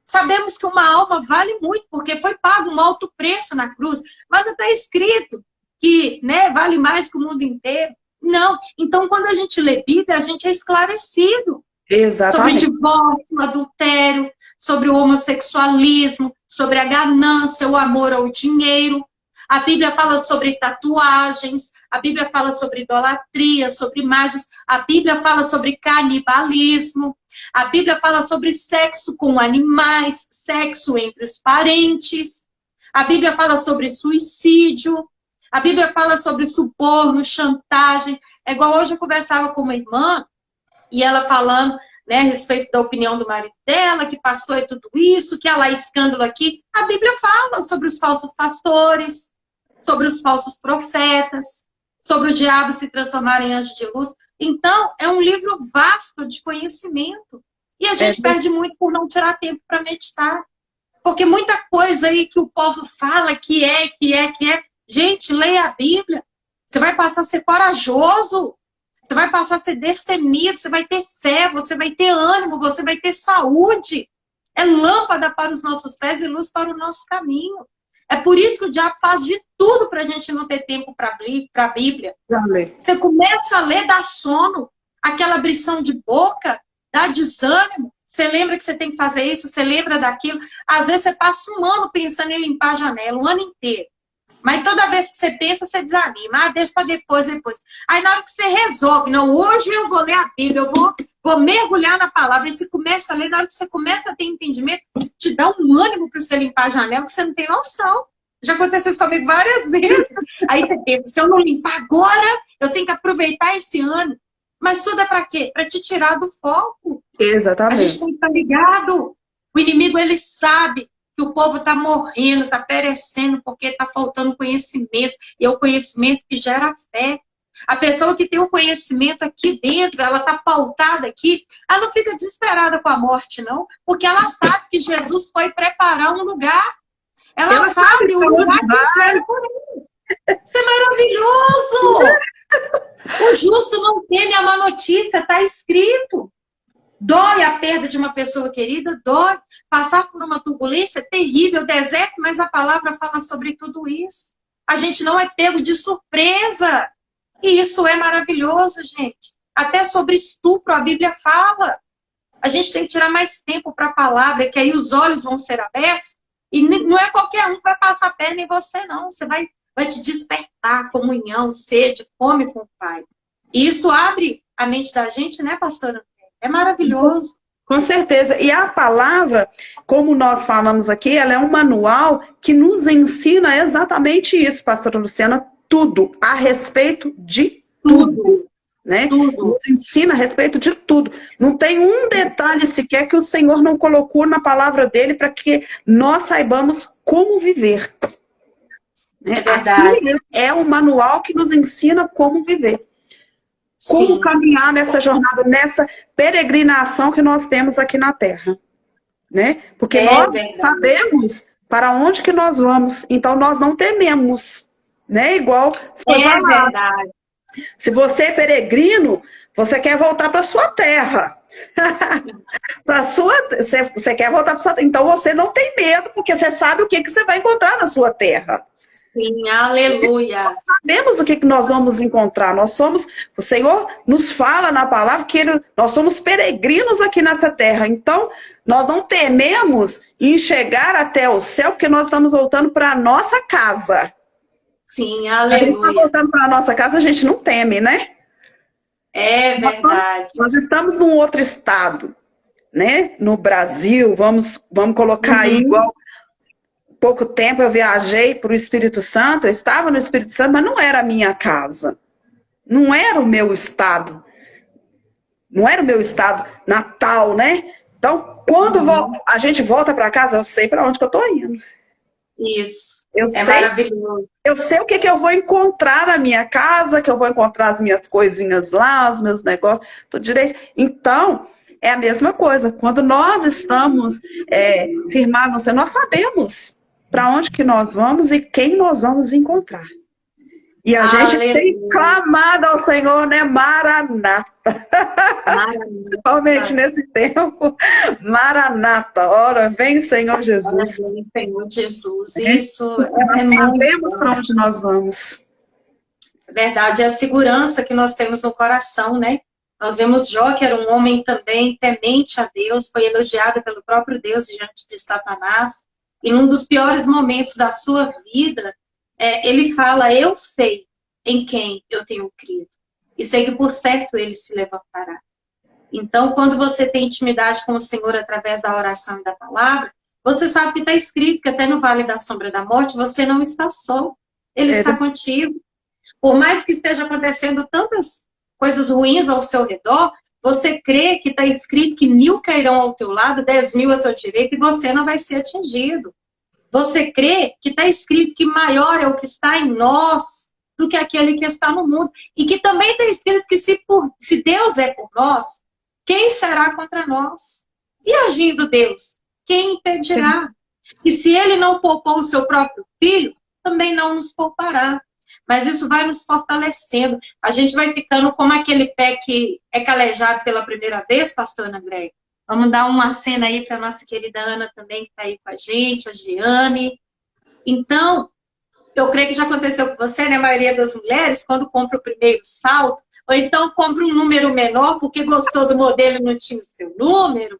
Sabemos que uma alma vale muito, porque foi pago um alto preço na cruz, mas não está escrito que, né, vale mais que o mundo inteiro. Não. Então, quando a gente lê Bíblia, a gente é esclarecido. Exatamente. Sobre divórcio, adultério, sobre o homossexualismo, sobre a ganância, o amor ao dinheiro. A Bíblia fala sobre tatuagens, a Bíblia fala sobre idolatria, sobre imagens, a Bíblia fala sobre canibalismo, a Bíblia fala sobre sexo com animais, sexo entre os parentes, a Bíblia fala sobre suicídio, a Bíblia fala sobre suborno, chantagem. É igual hoje eu conversava com uma irmã, e ela falando, né, a respeito da opinião do marido dela, que pastor é tudo isso, que há lá escândalo aqui. A Bíblia fala sobre os falsos pastores, sobre os falsos profetas, sobre o diabo se transformar em anjo de luz. Então, é um livro vasto de conhecimento. E a gente perde muito por não tirar tempo para meditar. Porque muita coisa aí que o povo fala que é. Gente, leia a Bíblia. Você vai passar a ser corajoso. Você vai passar a ser destemido. Você vai ter fé. Você vai ter ânimo. Você vai ter saúde. É lâmpada para os nossos pés e luz para o nosso caminho. É por isso que o diabo faz de tudo para a gente não ter tempo para a Bíblia. Você começa a ler, dá sono. Aquela abrição de boca, dá desânimo. Você lembra que você tem que fazer isso, você lembra daquilo. Às vezes você passa um ano pensando em limpar a janela, um ano inteiro. Mas toda vez que você pensa, você desanima. Ah, deixa para depois. Aí na hora que você resolve, não, hoje eu vou ler a Bíblia, eu vou mergulhar na palavra. E você começa a ler, na hora que você começa a ter entendimento, te dá um ânimo para você limpar a janela, que você não tem noção. Já aconteceu isso comigo várias vezes. Aí você pensa, se eu não limpar agora, eu tenho que aproveitar esse ano. Mas tudo é para quê? Para te tirar do foco. Exatamente. A gente tem que estar ligado. O inimigo, ele sabe que o povo está morrendo, está perecendo, porque está faltando conhecimento. E é o conhecimento que gera fé. A pessoa que tem o conhecimento aqui dentro, ela está pautada aqui, ela não fica desesperada com a morte, não. Porque ela sabe que Jesus foi preparar um lugar. Ela sabe o lugar que espera por ele. Isso é maravilhoso! O justo não teme a má notícia, está escrito. Dói a perda de uma pessoa querida, dói. Passar por uma turbulência é terrível, deserto, mas a palavra fala sobre tudo isso. A gente não é pego de surpresa. E isso é maravilhoso, gente. Até sobre estupro a Bíblia fala. A gente tem que tirar mais tempo para a palavra, que aí os olhos vão ser abertos. E não é qualquer um que vai passar a perna em você, não. Você vai te despertar, comunhão, sede, fome com o Pai. E isso abre a mente da gente, né, pastora? É maravilhoso. Com certeza. E a palavra, como nós falamos aqui, ela é um manual que nos ensina exatamente isso, pastora Luciana, tudo, a respeito de tudo. Né? Tudo. Nos ensina a respeito de tudo. Não tem um detalhe sequer que o Senhor não colocou na palavra dele para que nós saibamos como viver. Né? É verdade. Aqui é um manual que nos ensina como viver. Como Sim. caminhar nessa jornada, nessa peregrinação que nós temos aqui na Terra. Né? Porque nós sabemos para onde que nós vamos, então nós não tememos. Né? Igual foi falado. Verdade. Se você é peregrino, você quer voltar para sua terra. Você quer voltar para sua terra. Então você não tem medo, porque você sabe o que você vai encontrar na sua terra. Sim, aleluia. Sabemos o que nós vamos encontrar. O Senhor nos fala na palavra que nós somos peregrinos aqui nessa terra. Então, nós não tememos em chegar até o céu, porque nós estamos voltando para a nossa casa. Sim, A gente está aleluia. voltando para a nossa casa, a gente não teme, né? É verdade. Nós estamos num outro estado, né? No Brasil, vamos colocar aí igual. Pouco tempo eu viajei para o Espírito Santo, eu estava no Espírito Santo, mas não era a minha casa. Não era o meu estado. Não era o meu estado natal, né? Então, quando a gente volta para casa, eu sei para onde que eu estou indo. Isso. Eu É sei, maravilhoso. eu sei o que que eu vou encontrar na minha casa, que eu vou encontrar as minhas coisinhas lá, os meus negócios, tudo direito. Então, é a mesma coisa. Quando nós estamos firmados, nós sabemos para onde que nós vamos e quem nós vamos encontrar. E a gente tem clamado ao Senhor, né? Maranata. Principalmente nesse tempo. Maranata. Ora, vem, Senhor Jesus. Ora, vem, Senhor Jesus. Isso nós sabemos para onde nós vamos. Verdade, é a segurança que nós temos no coração, né? Nós vemos Jó, que era um homem também temente a Deus, foi elogiado pelo próprio Deus diante de Satanás. E num dos piores momentos da sua vida, ele fala, eu sei em quem eu tenho crido. E sei que por certo ele se levantará. Então, quando você tem intimidade com o Senhor através da oração e da palavra, você sabe que está escrito que até no vale da sombra da morte, você não está só. Ele está contigo. Por mais que esteja acontecendo tantas coisas ruins ao seu redor, você crê que está escrito que 1000 cairão ao teu lado, 10.000 à tua direita, e você não vai ser atingido. Você crê que está escrito que maior é o que está em nós do que aquele que está no mundo. E que também está escrito que se Deus é por nós, quem será contra nós? E agindo Deus, quem impedirá? E se ele não poupou o seu próprio filho, também não nos poupará. Mas isso vai nos fortalecendo. A gente vai ficando como aquele pé que é calejado pela primeira vez, pastor André. Vamos dar uma cena aí para a nossa querida Ana também, que está aí com a gente, a Giane. Então, eu creio que já aconteceu com você, né? A maioria das mulheres, quando compra o primeiro salto, ou então compra um número menor, porque gostou do modelo e não tinha o seu número,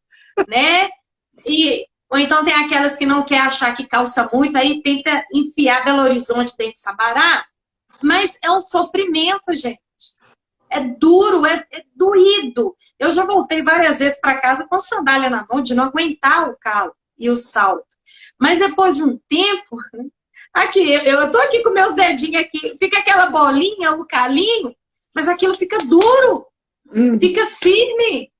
né? Ou então tem aquelas que não quer achar que calça muito, aí tenta enfiar Belo Horizonte dentro de Sabará. Mas é um sofrimento, gente. É duro, é doído. Eu já voltei várias vezes para casa com sandália na mão, de não aguentar o calo e o salto. Mas depois de um tempo, aqui, eu tô aqui com meus dedinhos aqui, fica aquela bolinha, o calinho, mas aquilo fica duro, fica firme.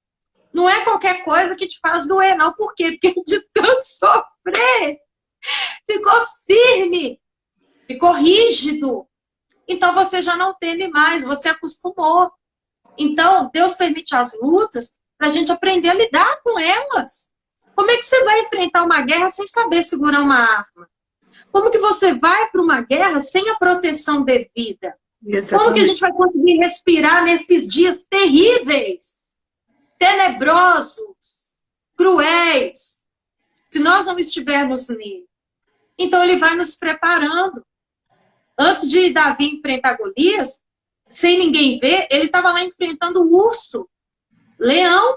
Não é qualquer coisa que te faz doer, não. Por quê? Porque de tanto sofrer, ficou firme, ficou rígido. Então você já não teme mais, você acostumou. Então, Deus permite as lutas para a gente aprender a lidar com elas. Como é que você vai enfrentar uma guerra sem saber segurar uma arma? Como que você vai para uma guerra sem a proteção devida? Como que a gente vai conseguir respirar nesses dias terríveis, tenebrosos, cruéis, se nós não estivermos nele? Então, ele vai nos preparando. Antes de Davi enfrentar Golias, sem ninguém ver, ele estava lá enfrentando o urso. Leão.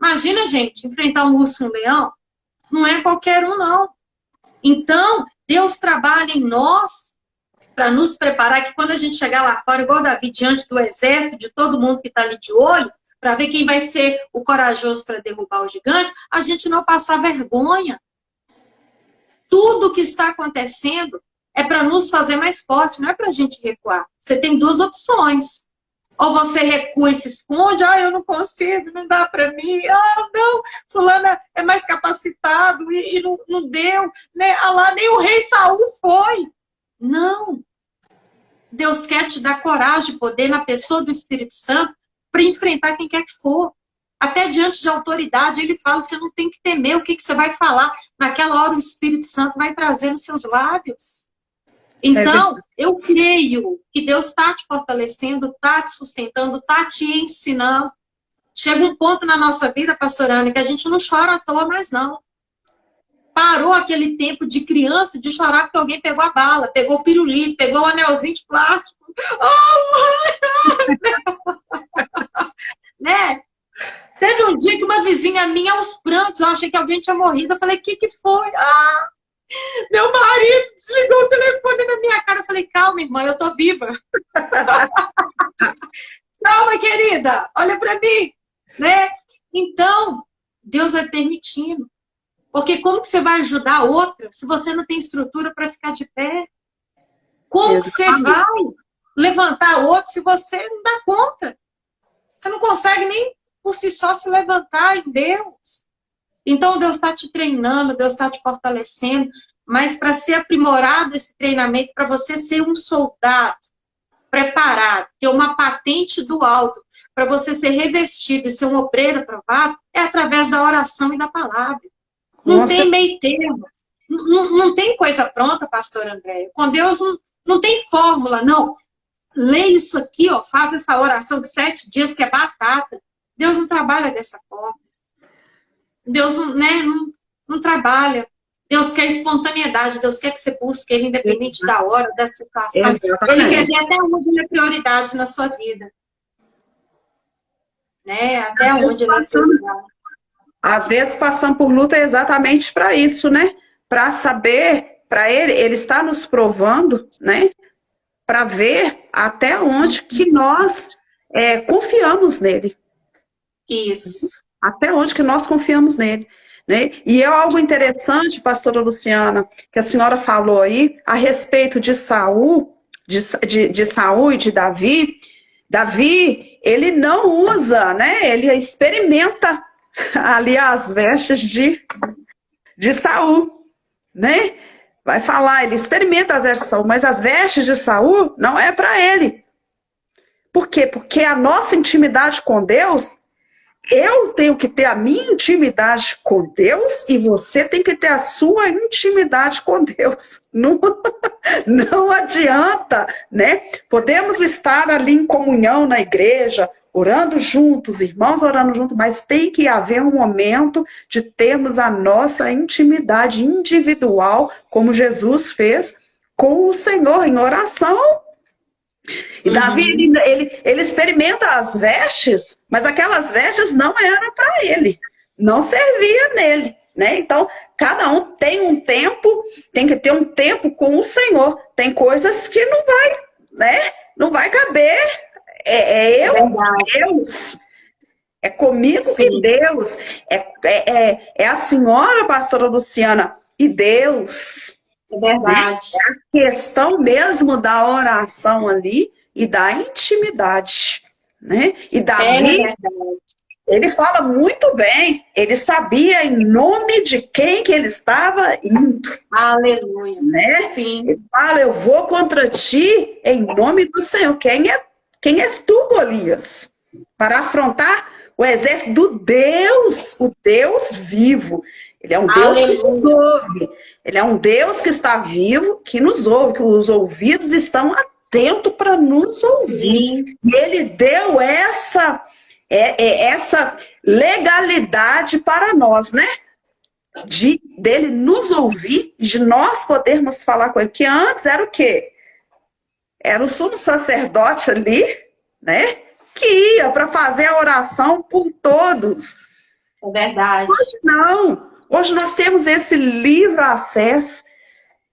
Imagina, gente, enfrentar um urso e um leão. Não é qualquer um, não. Então, Deus trabalha em nós para nos preparar que quando a gente chegar lá fora, igual Davi, diante do exército, de todo mundo que está ali de olho, para ver quem vai ser o corajoso para derrubar o gigante, a gente não passar vergonha. Tudo que está acontecendo é para nos fazer mais forte, não é para a gente recuar. Você tem duas opções. Ou você recua e se esconde, eu não consigo, não dá para mim, não, fulana é mais capacitado e não deu, né? Lá nem o rei Saul foi. Não. Deus quer te dar coragem, poder na pessoa do Espírito Santo para enfrentar quem quer que for. Até diante de autoridade, ele fala, você não tem que temer o que você vai falar. Naquela hora o Espírito Santo vai trazer nos seus lábios. Então, eu creio que Deus está te fortalecendo, está te sustentando, está te ensinando. Chega um ponto na nossa vida, pastor Ana, que a gente não chora à toa mais, não. Parou aquele tempo de criança de chorar porque alguém pegou a bala, pegou o pirulito, pegou o anelzinho de plástico. Oh, mãe! Né? Teve um dia que uma vizinha minha, aos prantos, eu achei que alguém tinha morrido. Eu falei, o que foi? Ah, meu marido desligou o telefone na minha cara. Eu falei, calma, irmã, eu tô viva. Calma, querida, olha para mim. Né? Então, Deus vai permitindo. Porque como que você vai ajudar a outra se você não tem estrutura para ficar de pé? Como que você vai levantar a outra se você não dá conta? Você não consegue nem por si só se levantar em Deus. Então, Deus está te treinando, Deus está te fortalecendo, mas para ser aprimorado esse treinamento, para você ser um soldado preparado, ter uma patente do alto, para você ser revestido e ser um obreiro aprovado, é através da oração e da palavra. Não tem meio termo. Não tem coisa pronta, pastor André. Com Deus não tem fórmula, não. Lê isso aqui, ó, faz essa oração de 7 dias que é batata. Deus não trabalha dessa forma. Deus não trabalha. Deus quer espontaneidade, Deus quer que você busque Ele independente da hora, da situação. Exatamente. Ele quer ver até onde Ele é prioridade na sua vida. Né? Até onde Ele é prioridade. Às vezes passamos por luta exatamente para isso, né? Para saber, para Ele está nos provando, né? Para ver até onde que nós confiamos nele. Isso. Até onde que nós confiamos nele. Né? E é algo interessante, pastora Luciana, que a senhora falou aí, a respeito de Saul, de Saul e de Davi. Davi, ele não usa, né? Ele experimenta ali as vestes de Saul, né? Vai falar, ele experimenta as vestes de Saul, mas as vestes de Saul não é para ele. Por quê? Porque a nossa intimidade com Deus, eu tenho que ter a minha intimidade com Deus e você tem que ter a sua intimidade com Deus. Não adianta, né? Podemos estar ali em comunhão na igreja, orando juntos, irmãos orando juntos, mas tem que haver um momento de termos a nossa intimidade individual, como Jesus fez com o Senhor em oração. E Davi, ele experimenta as vestes, mas aquelas vestes não eram para ele, não servia nele, né? Então, cada um tem um tempo, tem que ter um tempo com o Senhor. Tem coisas que não vai, né? Não vai caber. Deus. É comigo e Deus. É a senhora, pastora Luciana, e Deus. É verdade. É a questão mesmo da oração ali e da intimidade, né? E Davi, ele fala muito bem, ele sabia em nome de quem que ele estava indo. Aleluia. Né? Sim. Ele fala, eu vou contra ti em nome do Senhor. Quem és tu, Golias? Para afrontar o exército do Deus, o Deus vivo. Ele é um Deus que nos ouve. Ele é um Deus que está vivo, que nos ouve, que os ouvidos estão atentos para nos ouvir. E ele deu essa legalidade para nós, né? Dele nos ouvir, de nós podermos falar com ele. Que antes era o quê? Era o sumo sacerdote ali, né? Que ia para fazer a oração por todos. É verdade. Hoje não. Hoje nós temos esse livre acesso.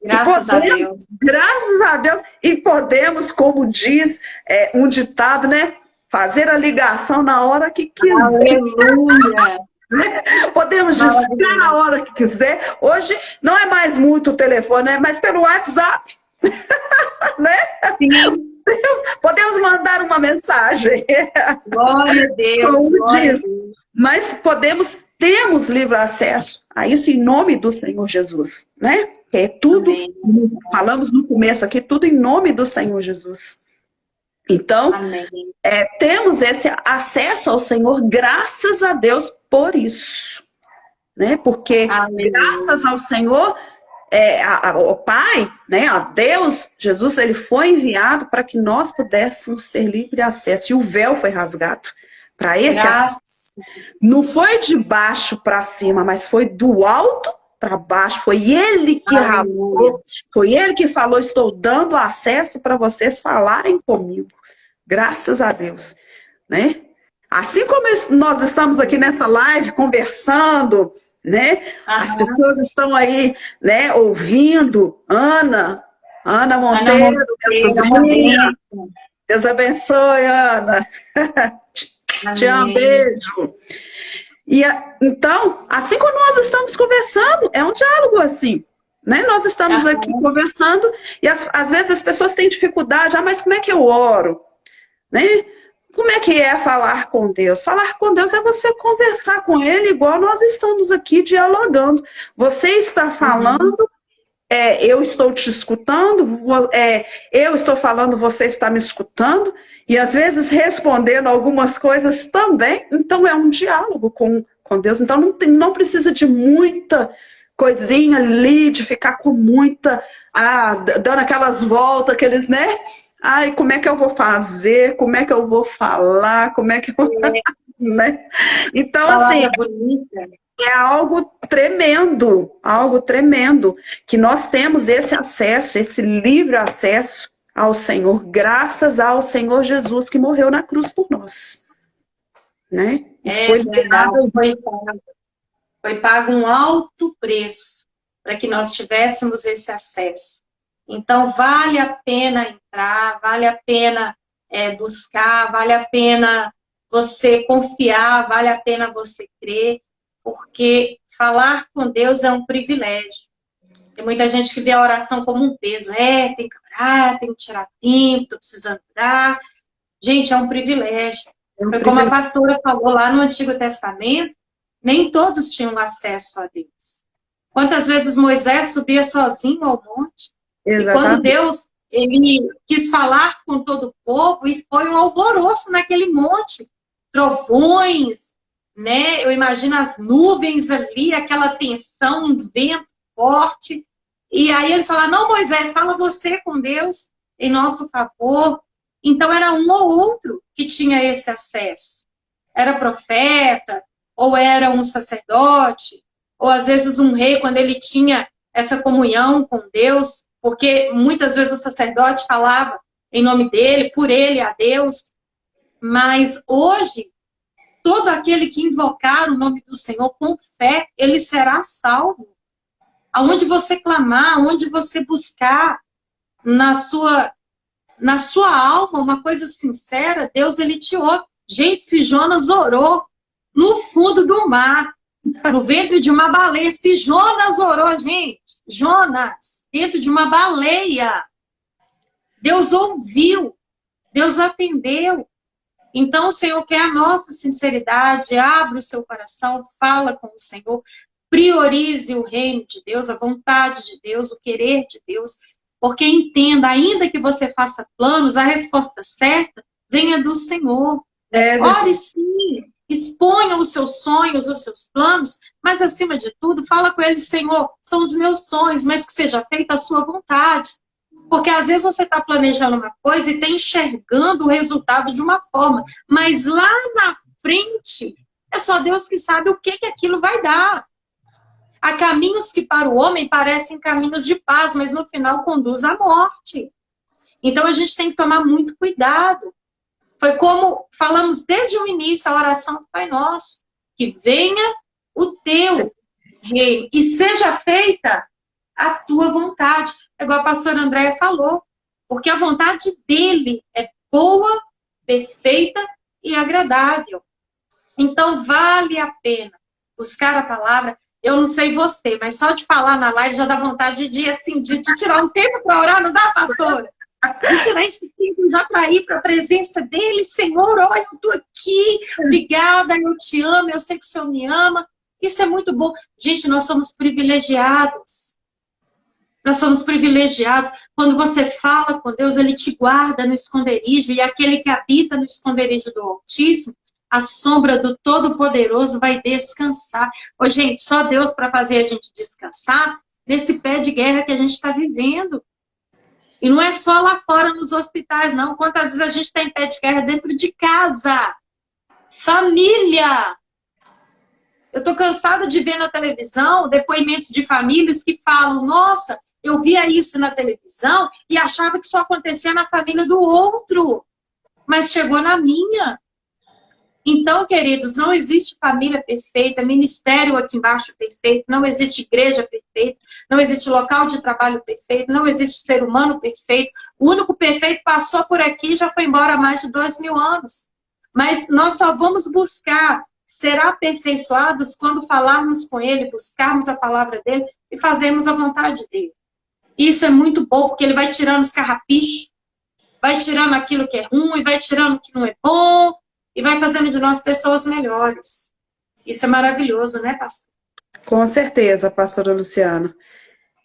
Graças a Deus. Graças a Deus. E podemos, como diz um ditado, né? Fazer a ligação na hora que quiser. Aleluia. Podemos discar a hora que quiser. Hoje não é mais muito o telefone, é mais pelo WhatsApp. Né? Sim. Podemos mandar uma mensagem. Glória a Deus. Como diz. Mas temos livre acesso a isso em nome do Senhor Jesus, né? É tudo, falamos no começo aqui, tudo em nome do Senhor Jesus. Então, temos esse acesso ao Senhor, graças a Deus por isso, né? Porque graças ao Senhor, o Pai, né? A Deus, Jesus, ele foi enviado para que nós pudéssemos ter livre acesso. E o véu foi rasgado para esse acesso. Não foi de baixo para cima, mas foi do alto para baixo, foi ele que ralou, foi ele que falou, estou dando acesso para vocês falarem comigo. Graças a Deus, né? Assim como nós estamos aqui nessa live conversando, né? As pessoas estão aí, né, ouvindo. Ana Monteiro, minha sobrinha. Deus abençoe, Ana. Te amo, beijo. E, então, assim como nós estamos conversando, é um diálogo assim, né? Nós estamos aqui conversando e às vezes as pessoas têm dificuldade, mas como é que eu oro? Né? Como é que é falar com Deus? Falar com Deus é você conversar com Ele igual nós estamos aqui dialogando. Você está falando, eu estou te escutando, eu estou falando, você está me escutando, e às vezes respondendo algumas coisas também. Então é um diálogo com Deus. Então não precisa de muita coisinha ali, de ficar com muita, dando aquelas voltas, aqueles, né? Ai, como é que eu vou fazer? Como é que eu vou falar? Como é que eu... né? Então, assim, é algo tremendo, que nós temos esse acesso, esse livre acesso ao Senhor, graças ao Senhor Jesus que morreu na cruz por nós. Né? Foi pago um alto preço para que nós tivéssemos esse acesso. Então, vale a pena entrar, vale a pena buscar, vale a pena você confiar, vale a pena você crer, porque falar com Deus é um privilégio. Tem muita gente que vê a oração como um peso. Tem que orar, tem que tirar tempo, estou precisando orar. Gente, é um privilégio. Foi como a pastora falou lá no Antigo Testamento, nem todos tinham acesso a Deus. Quantas vezes Moisés subia sozinho ao monte? Exatamente. E quando Deus ele quis falar com todo o povo, e foi um alvoroço naquele monte. Trovões, né? Eu imagino as nuvens ali, aquela tensão, um vento forte. E aí eles falaram, não, Moisés, fala você com Deus em nosso favor. Então era um ou outro que tinha esse acesso. Era profeta, ou era um sacerdote, ou às vezes um rei, quando ele tinha essa comunhão com Deus, porque muitas vezes o sacerdote falava em nome dele, por ele, a Deus. Mas hoje, todo aquele que invocar o nome do Senhor com fé, ele será salvo. Aonde você clamar, aonde você buscar na sua alma uma coisa sincera, Deus ele te ouve. Gente, se Jonas orou no fundo do mar, no ventre de uma baleia, se Jonas orou, gente, Jonas, dentro de uma baleia, Deus ouviu, Deus atendeu. Então o Senhor quer a nossa sinceridade, abre o seu coração, fala com o Senhor, priorize o reino de Deus, a vontade de Deus, o querer de Deus, porque entenda, ainda que você faça planos, a resposta certa venha do Senhor. Ore sim, exponha os seus sonhos, os seus planos, mas acima de tudo, fala com ele, Senhor, são os meus sonhos, mas que seja feita a sua vontade. Porque às vezes você está planejando uma coisa e está enxergando o resultado de uma forma, mas lá na frente, é só Deus que sabe o que aquilo vai dar. Há caminhos que para o homem parecem caminhos de paz, mas no final conduz à morte. Então a gente tem que tomar muito cuidado. Foi como falamos desde o início, a oração do Pai Nosso, que venha o teu reino e seja feita a tua vontade. É igual a pastora Andréia falou, porque a vontade dele é boa, perfeita e agradável. Então vale a pena buscar a palavra. Eu não sei você, mas só de falar na live já dá vontade de tirar um tempo para orar, não dá, pastora? De tirar esse tempo já para ir para a presença dele. Senhor, olha, eu estou aqui, obrigada, eu te amo, eu sei que o Senhor me ama. Isso é muito bom. Gente, nós somos privilegiados. Nós somos privilegiados. Quando você fala com Deus, ele te guarda no esconderijo, e aquele que habita no esconderijo do Altíssimo, a sombra do Todo-Poderoso vai descansar. Ô, gente, só Deus para fazer a gente descansar nesse pé de guerra que a gente está vivendo. E não é só lá fora nos hospitais, não. Quantas vezes a gente está em pé de guerra dentro de casa? Família! Eu estou cansada de ver na televisão depoimentos de famílias que falam, nossa, eu via isso na televisão e achava que só acontecia na família do outro, mas chegou na minha. Então, queridos, não existe família perfeita, ministério aqui embaixo perfeito, não existe igreja perfeita, não existe local de trabalho perfeito, não existe ser humano perfeito. O único perfeito passou por aqui e já foi embora há mais de 2000 anos. Mas nós só vamos buscar ser aperfeiçoados quando falarmos com Ele, buscarmos a palavra dEle e fazermos a vontade dEle. Isso é muito bom, porque Ele vai tirando os carrapichos, vai tirando aquilo que é ruim, vai tirando o que não é bom, e vai fazendo de nós pessoas melhores. Isso é maravilhoso, né, pastor? Com certeza, pastora Luciana.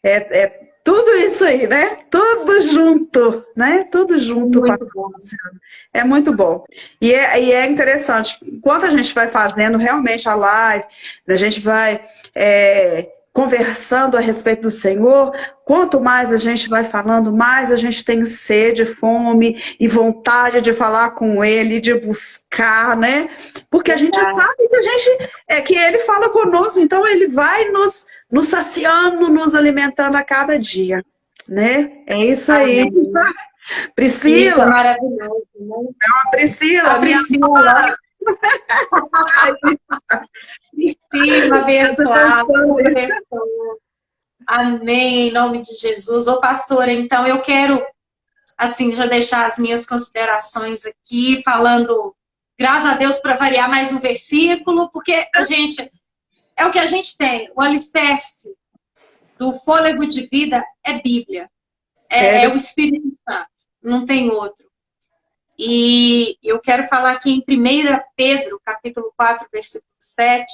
É tudo isso aí, né? Tudo junto, né? Tudo junto, Muito pastora bom. Luciana. É muito bom. E é interessante, enquanto a gente vai fazendo realmente a live, a gente vai conversando a respeito do Senhor, quanto mais a gente vai falando, mais a gente tem sede, fome e vontade de falar com Ele, de buscar, né? Porque a gente sabe que Ele fala conosco, então Ele vai nos saciando, nos alimentando a cada dia, né? É isso aí. Amém. Priscila. Isso é maravilhoso, né? Priscila, minha Priscila. Priscila, abençoada. Amém, em nome de Jesus. Ô, pastora, então eu quero, assim, já deixar as minhas considerações aqui, falando, graças a Deus, para variar mais um versículo, porque a gente, é o que a gente tem, o alicerce do fôlego de vida é Bíblia, é o Espírito Santo, não tem outro. E eu quero falar aqui em 1 Pedro, capítulo 4, versículo 7,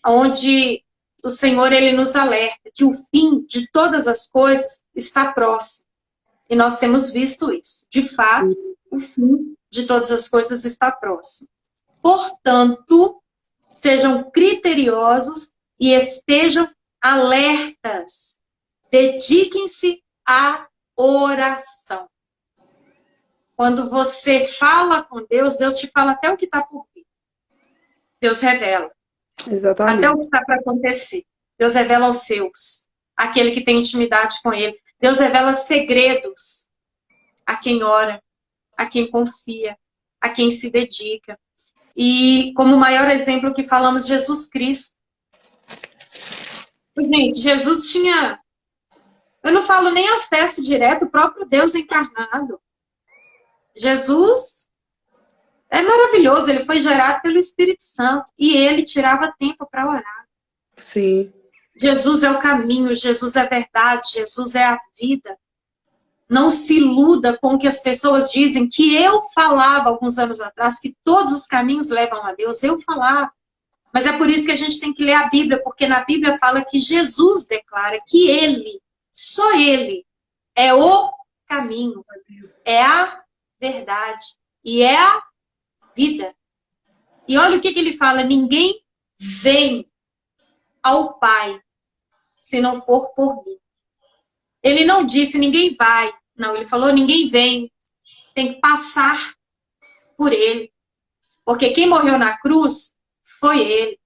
onde o Senhor, ele nos alerta que o fim de todas as coisas está próximo. E nós temos visto isso. De fato, o fim de todas as coisas está próximo. Portanto, sejam criteriosos e estejam alertas. Dediquem-se à oração. Quando você fala com Deus, Deus te fala até o que está por vir. Deus revela. Exatamente. Até o que está para acontecer. Deus revela aos seus. Aquele que tem intimidade com Ele. Deus revela segredos a quem ora, a quem confia, a quem se dedica. E como maior exemplo que falamos, Jesus Cristo. Gente, Jesus tinha... Eu não falo nem acesso direto, o próprio Deus encarnado. Jesus é maravilhoso, ele foi gerado pelo Espírito Santo e ele tirava tempo para orar. Sim. Jesus é o caminho, Jesus é a verdade, Jesus é a vida. Não se iluda com o que as pessoas dizem, que eu falava alguns anos atrás, que todos os caminhos levam a Deus, eu falava. Mas é por isso que a gente tem que ler a Bíblia, porque na Bíblia fala que Jesus declara que ele, só ele, é o caminho, é a verdade e é a vida. E olha o que ele fala, ninguém vem ao Pai se não for por mim. Ele não disse ninguém vai, não, ele falou ninguém vem, tem que passar por ele. Porque quem morreu na cruz foi ele.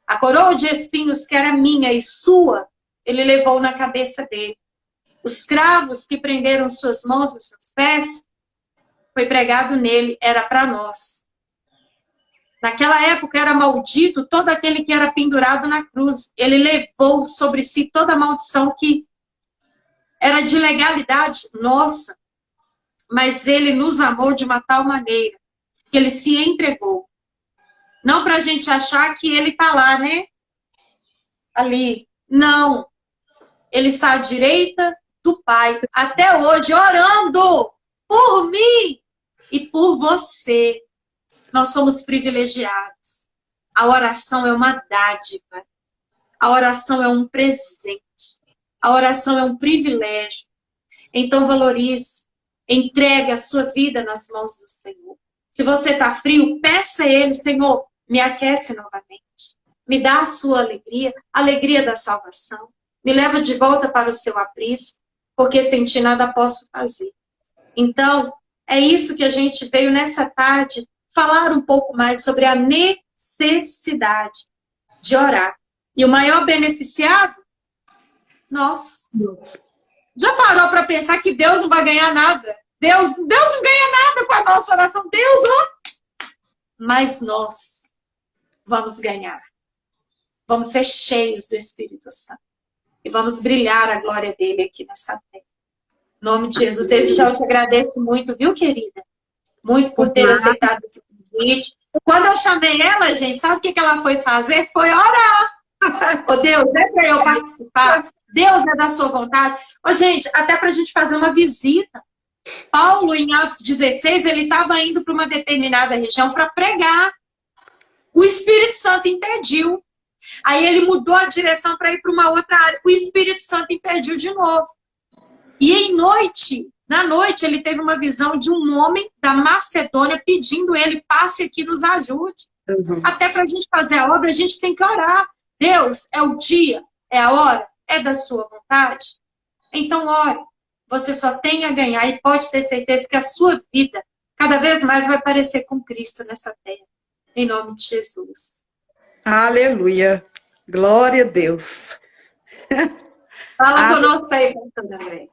A coroa de espinhos que era minha e sua, ele levou na cabeça dele. Os cravos que prenderam suas mãos e seus pés, foi pregado nele, era para nós. Naquela época era maldito todo aquele que era pendurado na cruz. Ele levou sobre si toda a maldição que era de legalidade nossa. Mas ele nos amou de uma tal maneira que ele se entregou. Não para a gente achar que ele está lá, né? Ali. Não. Ele está à direita do Pai, até hoje, orando por mim e por você. Nós somos privilegiados. A oração é uma dádiva. A oração é um presente. A oração é um privilégio. Então valorize. Entregue a sua vida nas mãos do Senhor. Se você está frio, peça a Ele, Senhor, me aquece novamente. Me dá a sua alegria, a alegria da salvação. Me leva de volta para o seu aprisco, porque sem ti nada posso fazer. Então, é isso que a gente veio nessa tarde falar um pouco mais sobre a necessidade de orar. E o maior beneficiado? Nós. Já parou para pensar que Deus não vai ganhar nada? Deus não ganha nada com a nossa oração. Deus, ó. Mas nós vamos ganhar. Vamos ser cheios do Espírito Santo. E vamos brilhar a glória dele aqui nessa terra. Em nome de Jesus. Desde já eu te agradeço muito, viu, querida? Muito por ter aceitado esse convite. Quando eu chamei ela, gente, sabe o que ela foi fazer? Foi orar. Ô Deus, é para eu participar. Deus é da sua vontade. Ô, gente, até para a gente fazer uma visita. Paulo, em Atos 16, ele estava indo para uma determinada região para pregar. O Espírito Santo impediu. Aí ele mudou a direção para ir para uma outra área. O Espírito Santo impediu de novo. E na noite, ele teve uma visão de um homem da Macedônia pedindo ele, passe aqui, nos ajude. Até para a gente fazer a obra, a gente tem que orar. Deus, é o dia, é a hora, é da sua vontade. Então, ore. Você só tem a ganhar e pode ter certeza que a sua vida cada vez mais vai parecer com Cristo nessa terra. Em nome de Jesus. Aleluia. Glória a Deus. Fala conosco aí, pastor André.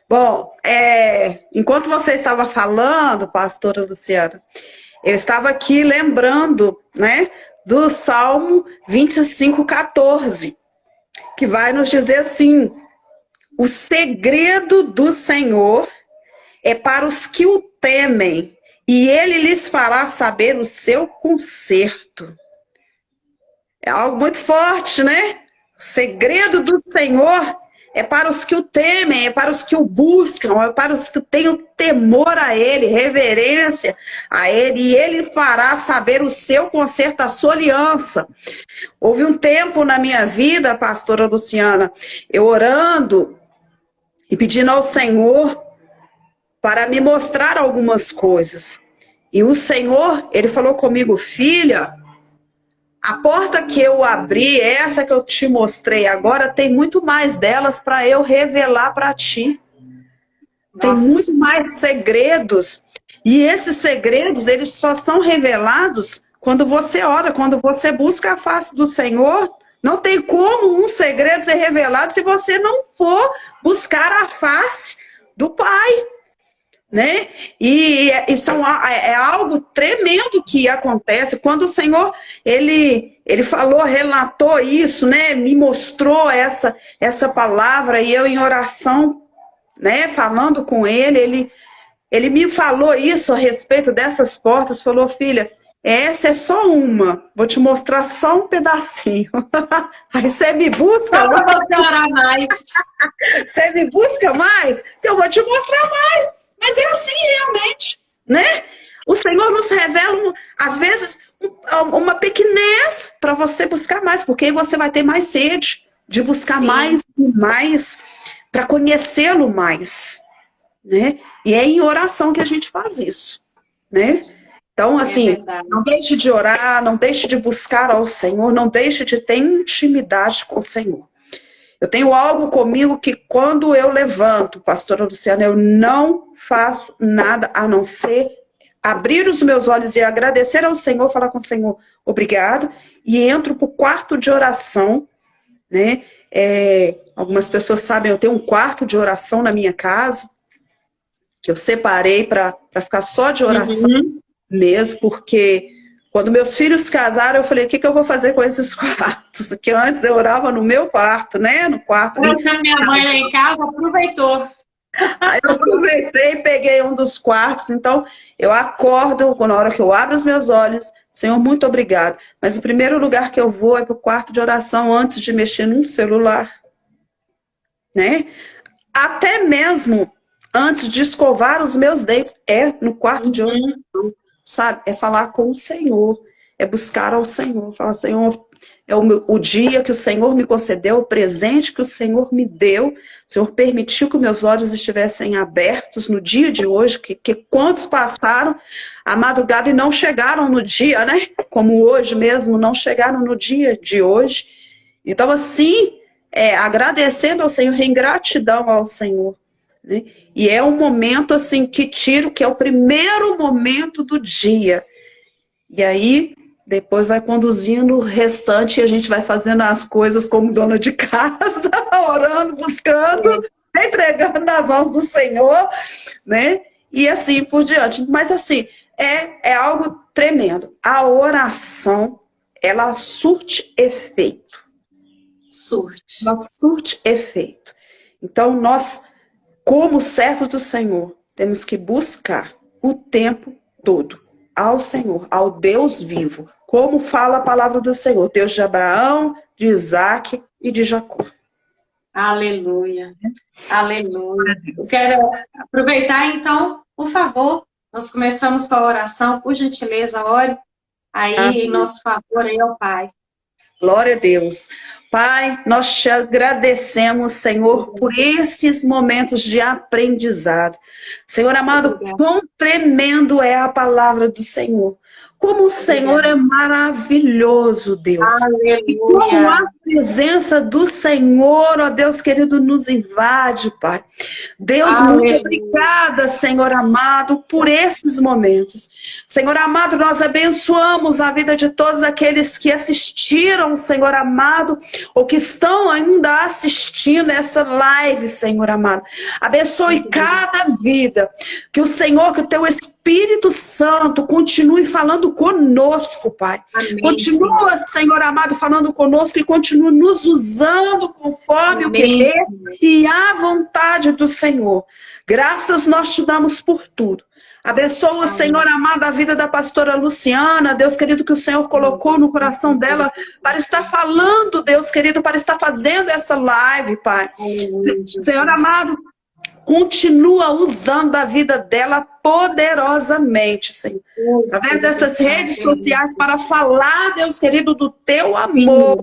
Bom, enquanto você estava falando, pastora Luciana, eu estava aqui lembrando, né, do Salmo 25:14, que vai nos dizer assim: o segredo do Senhor é para os que o temem, e ele lhes fará saber o seu conserto. É algo muito forte, né? O segredo do Senhor é para os que o temem, é para os que o buscam, é para os que têm o temor a ele, reverência a ele, e ele fará saber o seu conserto, a sua aliança. Houve um tempo na minha vida, pastora Luciana, eu orando e pedindo ao Senhor para me mostrar algumas coisas. E o Senhor, ele falou comigo: filha, a porta que eu abri, essa que eu te mostrei agora, tem muito mais delas para eu revelar para ti. Tem muito mais segredos. E esses segredos, eles só são revelados quando você ora, quando você busca a face do Senhor. Não tem como um segredo ser revelado se você não for buscar a face do Pai. Né? E é algo tremendo que acontece quando o Senhor ele falou, relatou isso, né? Me mostrou essa palavra, e eu em oração, né? Falando com ele me falou isso a respeito dessas portas. Falou: filha, essa é só uma, vou te mostrar só um pedacinho. Aí você me busca mais. Você me busca mais, que eu vou te mostrar mais. Mas é assim realmente, né? O Senhor nos revela, às vezes, uma pequenez para você buscar mais, porque aí você vai ter mais sede de buscar mais e mais, para conhecê-lo mais, né? E é em oração que a gente faz isso, né? Então, assim, não deixe de orar, não deixe de buscar ao Senhor, não deixe de ter intimidade com o Senhor. Eu tenho algo comigo que quando eu levanto, pastora Luciana, eu não faço nada a não ser abrir os meus olhos e agradecer ao Senhor, falar com o Senhor, obrigado, e entro para o quarto de oração, né? Algumas pessoas sabem, eu tenho um quarto de oração na minha casa, que eu separei para ficar só de oração mesmo, porque quando meus filhos casaram, eu falei: o que eu vou fazer com esses quartos? Porque antes eu orava no meu quarto, né? No quarto. Minha mãe lá em casa aproveitou. Aí eu aproveitei e peguei um dos quartos. Então, eu acordo, na hora que eu abro os meus olhos: Senhor, muito obrigado. Mas o primeiro lugar que eu vou é para o quarto de oração, antes de mexer num celular. Né? Até mesmo antes de escovar os meus dentes, é no quarto de oração. Sabe? É falar com o Senhor, é buscar ao Senhor, falar: Senhor, é o dia que o Senhor me concedeu, o presente que o Senhor me deu. O Senhor permitiu que meus olhos estivessem abertos no dia de hoje, que quantos passaram a madrugada e não chegaram no dia, né? Como hoje mesmo, não chegaram no dia de hoje. Então, assim, agradecendo ao Senhor, em gratidão ao Senhor, né? E é um momento assim que é o primeiro momento do dia. E aí Depois vai conduzindo o restante e a gente vai fazendo as coisas como dona de casa, orando, buscando, entregando nas mãos do Senhor, né? E assim por diante. Mas assim, é algo tremendo. A oração, ela surte efeito. Surte. Ela surte efeito. Então, nós, como servos do Senhor, temos que buscar o tempo todo ao Senhor, ao Deus vivo. Como fala a palavra do Senhor, Deus de Abraão, de Isaac e de Jacó. Aleluia. Aleluia. Eu quero aproveitar, então, por favor, nós começamos com a oração, por gentileza, ore aí Amém. em nosso favor aí ao Pai. Glória a Deus. Pai, nós te agradecemos, Senhor, por esses momentos de aprendizado. Senhor amado, quão tremendo é a palavra do Senhor. Como o Senhor é maravilhoso, Deus. E como a presença do Senhor, ó Deus querido, nos invade, Pai. Deus, muito obrigada, Senhor amado, por esses momentos. Senhor amado, nós abençoamos a vida de todos aqueles que assistiram, Senhor amado, ou que estão ainda assistindo essa live, Senhor amado. Abençoe cada vida. Que o Senhor, que o teu Espírito Santo continue falando conosco, Pai. Amém, continua, Senhor amado, falando conosco e continua nos usando conforme o querer e a vontade do Senhor. Graças nós te damos por tudo. Abençoa, Senhor amado, a vida da pastora Luciana, Deus querido, que o Senhor colocou no coração dela para estar falando, Deus querido, para estar fazendo essa live, Pai. Senhor amado, continua usando a vida dela poderosamente, Senhor. Através dessas redes sociais para falar, Deus querido, do teu amor.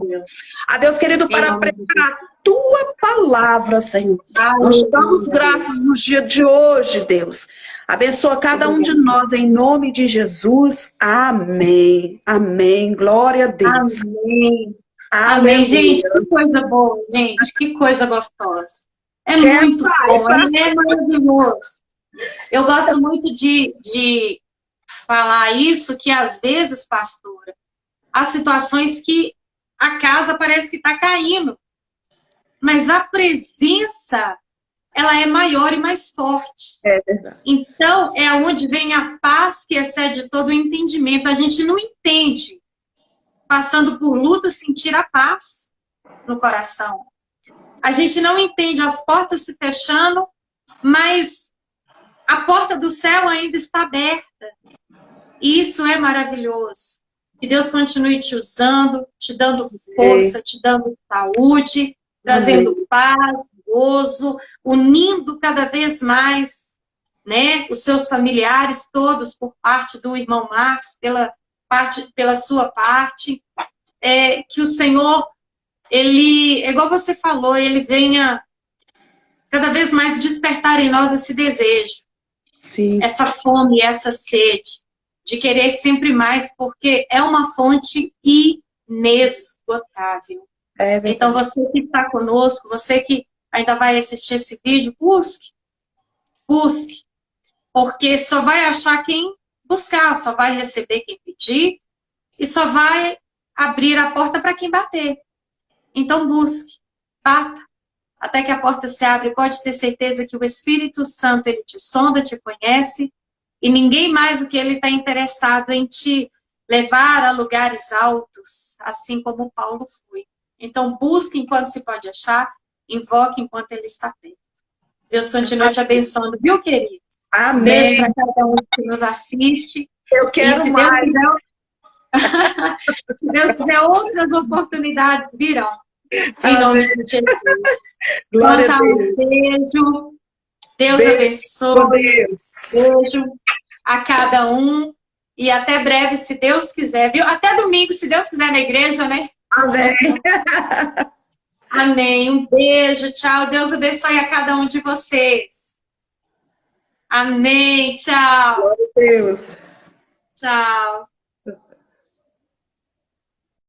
A Deus querido, para pregar a tua palavra, Senhor. Nós te damos graças no dia de hoje, Deus. Abençoa cada um de nós em nome de Jesus. Amém. Amém. Glória a Deus. Amém. Amém, gente. Que coisa boa, gente. Que coisa gostosa. É muito bom, é maravilhoso. Eu gosto muito de falar isso, que às vezes, pastora, há situações que a casa parece que está caindo, mas a presença, ela é maior e mais forte. É verdade. Então, é onde vem a paz que excede todo o entendimento. A gente não entende, passando por luta, sentir a paz no coração. A gente não entende as portas se fechando, mas a porta do céu ainda está aberta. E isso é maravilhoso. Que Deus continue te usando, te dando força, te dando saúde, trazendo paz, gozo, unindo cada vez mais, né, os seus familiares todos por parte do irmão Marcos, pela sua parte. Que o Senhor, ele, igual você falou, ele venha cada vez mais despertar em nós esse desejo, essa fome, essa sede, de querer sempre mais, porque é uma fonte inesgotável. Então, você que está conosco, você que ainda vai assistir esse vídeo, busque, porque só vai achar quem buscar, só vai receber quem pedir, e só vai abrir a porta para quem bater. Então, busque, bata, até que a porta se abre. Pode ter certeza que o Espírito Santo, ele te sonda, te conhece, e ninguém mais do que ele está interessado em te levar a lugares altos, assim como Paulo foi. Então, busque enquanto se pode achar, invoque enquanto ele está perto. Deus continue te abençoando, viu, querido? Amém. Beijo para cada um que nos assiste. Eu quero mais. Se Deus quiser, outras oportunidades virão. Em nome de Jesus. Glória a Deus. Um beijo. Deus abençoe. Beijo a cada um. E até breve, se Deus quiser, viu? Até domingo, se Deus quiser, na igreja, né? Amém. Amém. Um beijo, tchau. Deus abençoe a cada um de vocês. Amém. Tchau. Glória a Deus. Tchau.